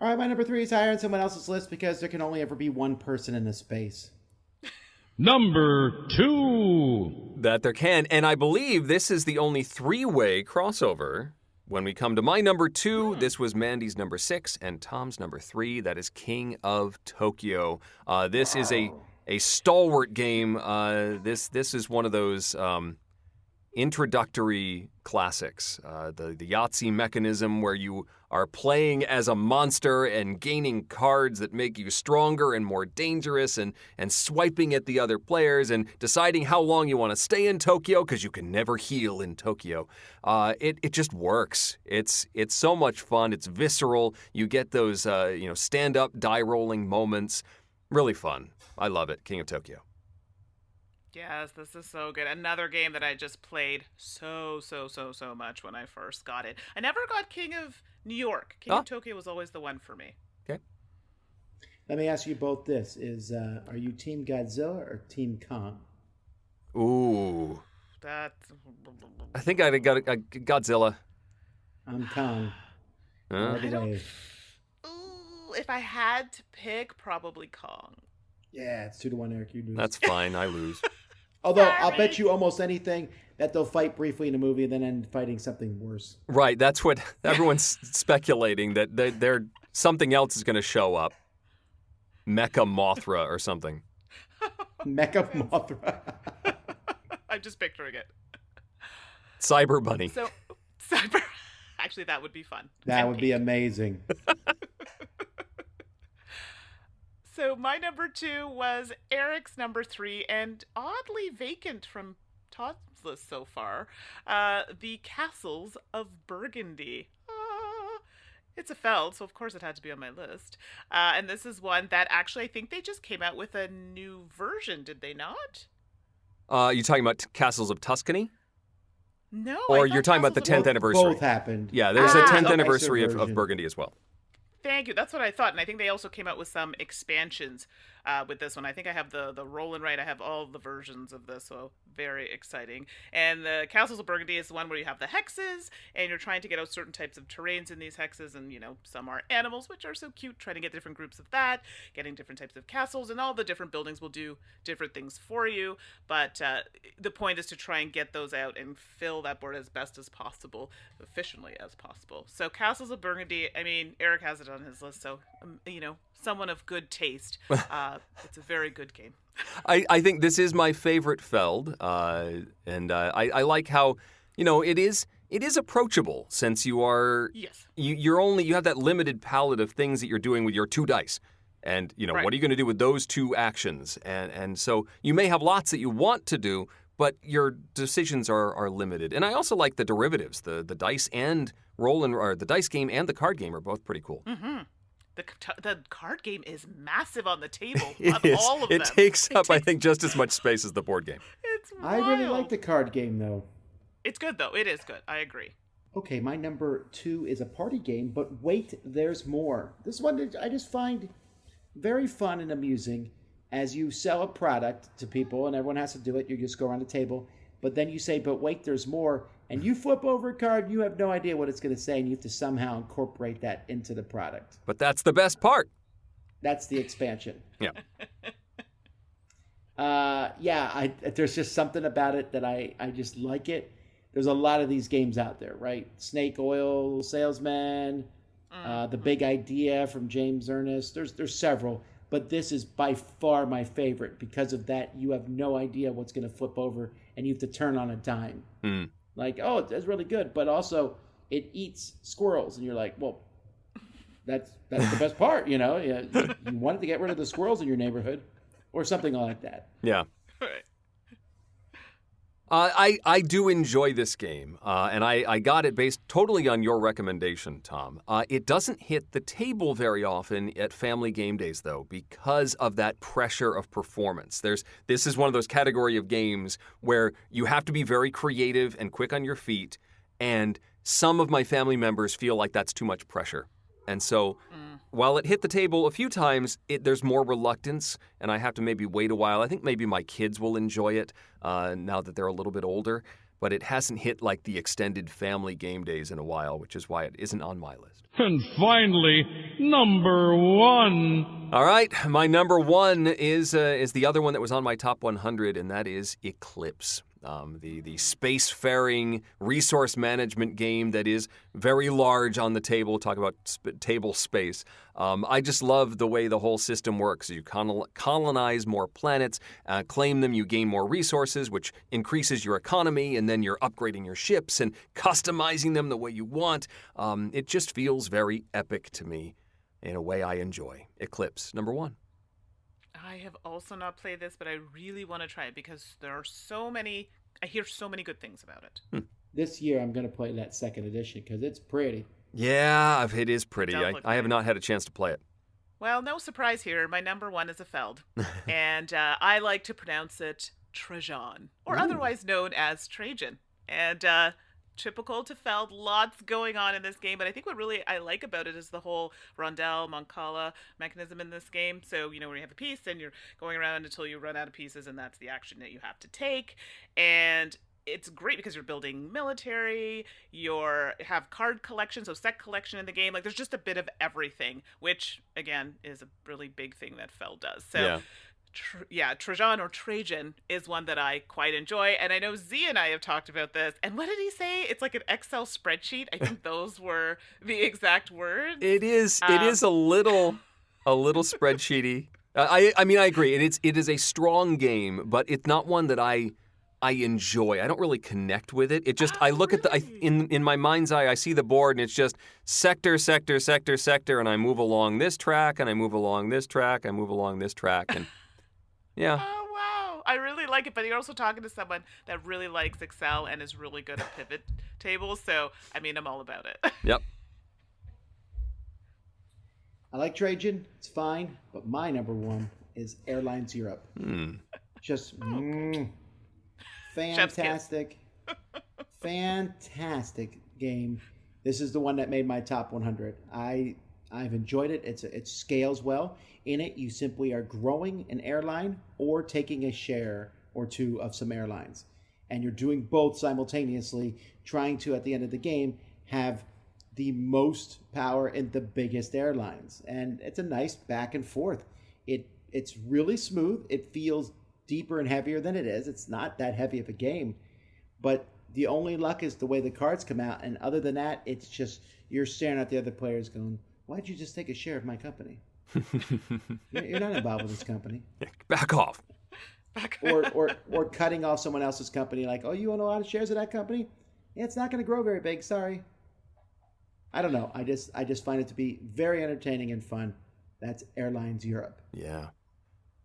All right, my number 3 is higher on someone else's list because there can only ever be one person in this space. Number 2. That there can, and I believe this is the only 3-way crossover. When we come to my number 2, this was Mandy's number 6 and Tom's number 3. That is King of Tokyo. This is a stalwart game. This is one of those introductory classics. The Yahtzee mechanism where you are playing as a monster and gaining cards that make you stronger and more dangerous and swiping at the other players and deciding how long you want to stay in Tokyo because you can never heal in Tokyo. It just works. It's so much fun. It's visceral. You get those stand-up die rolling moments. Really fun. I love it. King of Tokyo. Yes, this is so good. Another game that I just played so much when I first got it. I never got King of New York. King of Tokyo was always the one for me. Okay. Let me ask you both this: are you Team Godzilla or Team Kong? Ooh. That's... I think I got a Godzilla. I'm Kong. All the way. Ooh, if I had to pick, probably Kong. Yeah, it's 2-1, Eric. You lose. That's fine. I lose. Although I'll bet you almost anything that they'll fight briefly in a movie and then end fighting something worse. Right. That's what everyone's speculating, that they're something else is going to show up. Mecha Mothra or something. Mecha Mothra. I'm just picturing it. Cyber Bunny. So, Cyber... Actually, that would be fun. That would be amazing. So my number 2 was Eric's number 3, and oddly vacant from Todd's list so far, The Castles of Burgundy. It's a Feld, so of course it had to be on my list. And this is one that actually I think they just came out with a new version, did they not? You talking about Castles of Tuscany? No. Or you're talking about the 10th anniversary? Both happened. Yeah, there's a 10th okay. anniversary of Burgundy as well. Thank you. That's what I thought. And I think they also came out with some expansions with this one. I think I have the Roll and Write. I have all the versions of this, so very exciting. And the Castles of Burgundy is the one where you have the hexes, and you're trying to get out certain types of terrains in these hexes, and, you know, some are animals, which are so cute, trying to get different groups of that, getting different types of castles, and all the different buildings will do different things for you. But the point is to try and get those out and fill that board as best as possible, efficiently as possible. So Castles of Burgundy, I mean, Eric has it on his list, so, you know, someone of good taste. It's a very good game. I think this is my favorite Feld, and I like how, you know, it is approachable, since you are you have that limited palette of things that you're doing with your 2 dice, and you know what are you going to do with those 2 actions, and so you may have lots that you want to do, but your decisions are limited. And I also like the derivatives, the dice and or the dice game and the card game are both pretty cool. Mm-hmm. The card game is massive on the table. All of them. It takes up, I think, just as much space as the board game. It's wild. I really like the card game, though. It's good, though. It is good. I agree. Okay, my number 2 is a party game, but wait, there's more. This one I just find very fun and amusing. As you sell a product to people, and everyone has to do it, you just go around the table, but then you say, but wait, there's more, and you flip over a card, you have no idea what it's going to say, and you have to somehow incorporate that into the product. But that's the best part. That's the expansion. Yeah. There's just something about it that I just like it. There's a lot of these games out there, right? Snake Oil Salesman, The Big Idea from James Ernest. There's several, but this is by far my favorite because of that. You have no idea what's going to flip over, and you have to turn on a dime. Like, oh, that's really good, but also it eats squirrels, and you're like, well, that's the best part, you know? You wanted to get rid of the squirrels in your neighborhood, or something like that. Yeah. I do enjoy this game, and I got it based totally on your recommendation, Tom. It doesn't hit the table very often at family game days, though, because of that pressure of performance. This is one of those category of games where you have to be very creative and quick on your feet, and some of my family members feel like that's too much pressure. And so while it hit the table a few times, there's more reluctance, and I have to maybe wait a while. I think maybe my kids will enjoy it now that they're a little bit older, but it hasn't hit like the extended family game days in a while, which is why it isn't on my list. And finally, number 1. All right, my number 1 is the other one that was on my top 100, and that is Eclipse. The spacefaring resource management game that is very large on the table. Talk about table space. I just love the way the whole system works. You colonize more planets, claim them, you gain more resources, which increases your economy, and then you're upgrading your ships and customizing them the way you want. It just feels very epic to me in a way I enjoy. Eclipse, number 1. I have also not played this, but I really want to try it because there are I hear so many good things about it. This year I'm going to play that 2nd edition because it's pretty. Yeah, it is pretty. I have not had a chance to play it. Well, no surprise here. My number 1 is a Feld, and I like to pronounce it Trajan, or otherwise known as Trajan. And typical to Feld, lots going on in this game, but I think what really I like about it is the whole rondelle, Mancala mechanism in this game. So, when you have a piece and you're going around until you run out of pieces, and that's the action that you have to take. And it's great because you're building military, have card collection, so set collection in the game. Like, there's just a bit of everything, which, again, is a really big thing that Feld does. So, Trajan or Trajan is one that I quite enjoy, and I know Z and I have talked about this. And what did he say? It's like an Excel spreadsheet. I think those were the exact words. It is. It is a little spreadsheety. I mean, I agree. It is a strong game, but it's not one that I enjoy. I don't really connect with it. It just I look at in my mind's eye, I see the board and it's just sector, sector, sector, sector, and I move along this track, and I move along this track, I move along this track, and yeah. Oh, wow. I really like it, but you're also talking to someone that really likes Excel and is really good at pivot tables, so, I mean, I'm all about it. Yep. I like Trajan. It's fine, but my number one is Airlines Europe. Just fantastic. Fantastic game. This is the one that made my top 100. I've enjoyed it. It scales well. In it, you simply are growing an airline or taking a share or two of some airlines. And you're doing both simultaneously, trying to, at the end of the game, have the most power in the biggest airlines. And it's a nice back and forth. It's really smooth. It feels deeper and heavier than it is. It's not that heavy of a game. But the only luck is the way the cards come out. And other than that, it's just you're staring at the other players going, why'd you just take a share of my company? You're not involved with this company. Back off. Or cutting off someone else's company, like, oh, you own a lot of shares of that company? Yeah, it's not going to grow very big. Sorry. I don't know. I just find it to be very entertaining and fun. That's Airlines Europe. Yeah.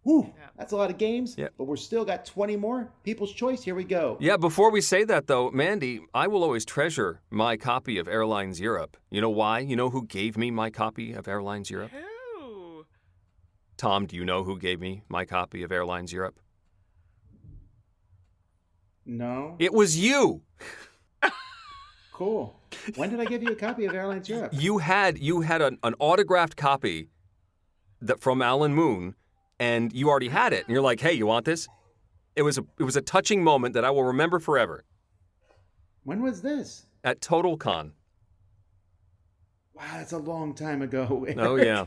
Whew, that's a lot of games, yeah. But we're still got 20 more. People's Choice, here we go. Yeah, before we say that, though, Mandy, I will always treasure my copy of Airlines Europe. You know why? You know who gave me my copy of Airlines Europe? Who? Tom, do you know who gave me my copy of Airlines Europe? No. It was you. Cool. When did I give you a copy of Airlines Europe? You had an autographed copy from Alan Moon, and you already had it. And you're like, hey, you want this? It was a touching moment that I will remember forever. When was this? At Total Con. Wow, that's a long time ago. Oh, yeah.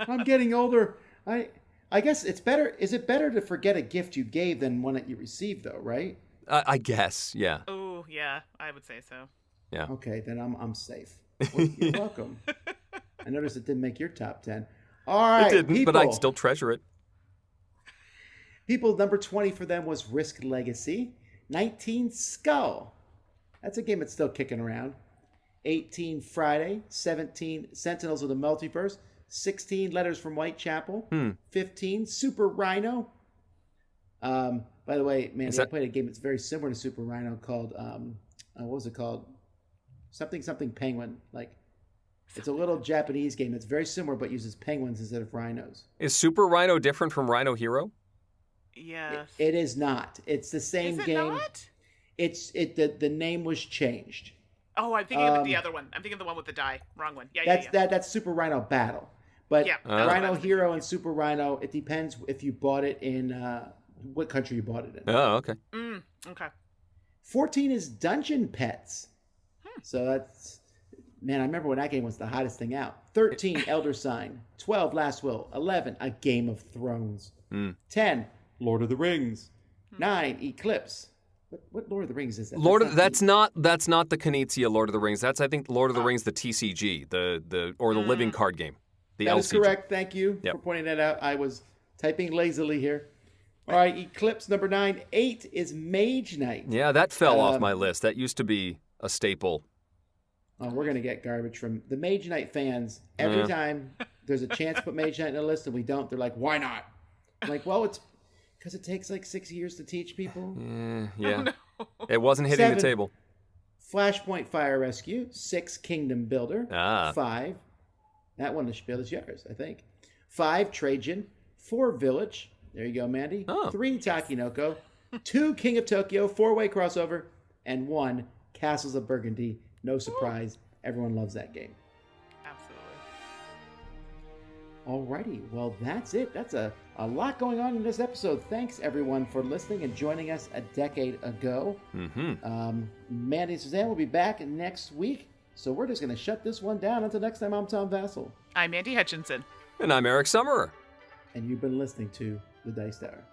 I'm getting older. I guess it's better. Is it better to forget a gift you gave than one that you received, though, right? I guess, yeah. Oh, yeah, I would say so. Yeah. Okay, then I'm safe. Well, you're welcome. I noticed it didn't make your top 10. All right, it didn't, people. but I'd still treasure it. People, number 20 for them was Risk Legacy. 19, Skull. That's a game that's still kicking around. 18, Friday. 17, Sentinels of the Multiverse. 16, Letters from Whitechapel. 15, Super Rhino. By the way, man, I played a game that's very similar to Super Rhino called, what was it called? Something Penguin. It's a little Japanese game that's very similar but uses penguins instead of rhinos. Is Super Rhino different from Rhino Hero? Yes. It is not. It's the same game. Not? The name was changed. Oh, I'm thinking of the other one. I'm thinking of the one with the die. Wrong one. Yeah. That's Super Rhino Battle. But Rhino Hero and Super Rhino, it depends if you bought it in what country you bought it in. Oh, okay. Okay. 14 is Dungeon Pets. So that's, man, I remember when that game was the hottest thing out. 13, Elder Sign. 12, Last Will. 11, A Game of Thrones. 10, Lord of the Rings. 9, Eclipse. What Lord of the Rings is that? That's not the Knizia Lord of the Rings. That's, I think, Lord of the Rings, the TCG, the living card game. The that LCG. Is correct. Thank you for pointing that out. I was typing lazily here. All right, Eclipse number 9. 8 is Mage Knight. Yeah, that fell off my list. That used to be a staple. Oh, we're going to get garbage from the Mage Knight fans. Every time there's a chance to put Mage Knight in the list and we don't, they're like, why not? I'm like, well, it's because it takes like 6 years to teach people. Yeah. Oh, no. It wasn't hitting 7, the table. Flashpoint Fire Rescue. 6, Kingdom Builder. 5, that one, the spiel is yours, I think. 5, Trajan. 4, Village. There you go, Mandy. 3, Takinoko. 2, King of Tokyo. 4-way crossover. And 1, Castles of Burgundy. No surprise. Everyone loves that game. Absolutely. Alrighty, well that's it. That's a lot going on in this episode. Thanks everyone for listening and joining us a decade ago. Mandi and Suzanne will be back next week, so we're just going to shut this one down. Until next time, I'm Tom Vassell. I'm Mandi Hutchinson. And I'm Eric Summerer. And you've been listening to The Dice Tower.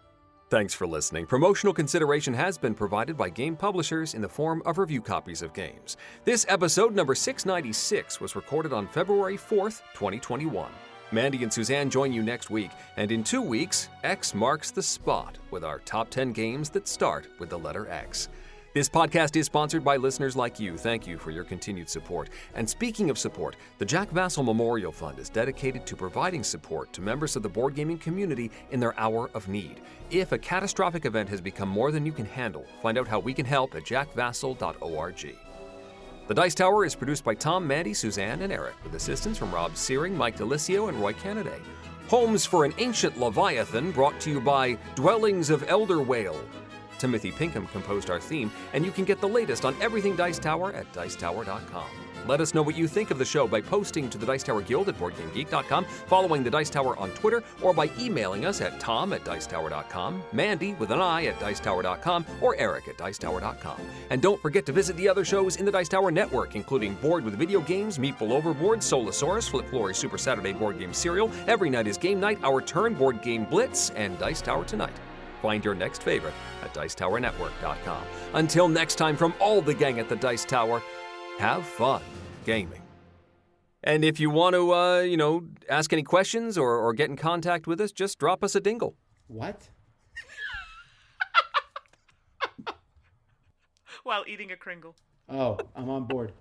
Thanks for listening. Promotional consideration has been provided by game publishers in the form of review copies of games. This episode, number 696, was recorded on February 4th, 2021. Mandi and Suzanne join you next week, and in 2 weeks, X marks the spot with our top 10 games that start with the letter X. This podcast is sponsored by listeners like you. Thank you for your continued support. And speaking of support, the Jack Vassell Memorial Fund is dedicated to providing support to members of the board gaming community in their hour of need. If a catastrophic event has become more than you can handle, find out how we can help at jackvassell.org. The Dice Tower is produced by Tom, Mandi, Suzanne, and Eric, with assistance from Rob Searing, Mike DeLisio, and Roy Cannaday. Homes for an Ancient Leviathan, brought to you by Dwellings of Elder Whale. Timothy Pinkham composed our theme, and you can get the latest on everything Dice Tower at Dicetower.com. Let us know what you think of the show by posting to the Dice Tower Guild at BoardGameGeek.com, following the Dice Tower on Twitter, or by emailing us at tom@Dicetower.com, Mandi with an I at Dicetower.com, or Eric at Dicetower.com. And don't forget to visit the other shows in the Dice Tower network, including Board with Video Games, Meeple Overboard, Solosaurus, Flip Flory Super Saturday Board Game Serial, Every Night is Game Night, Our Turn Board Game Blitz, and Dice Tower Tonight. Find your next favorite at Dicetowernetwork.com. Until next time, from all the gang at the Dice Tower, have fun gaming. And if you want to, ask any questions or get in contact with us, just drop us a dingle. What? While eating a Kringle. Oh, I'm on board.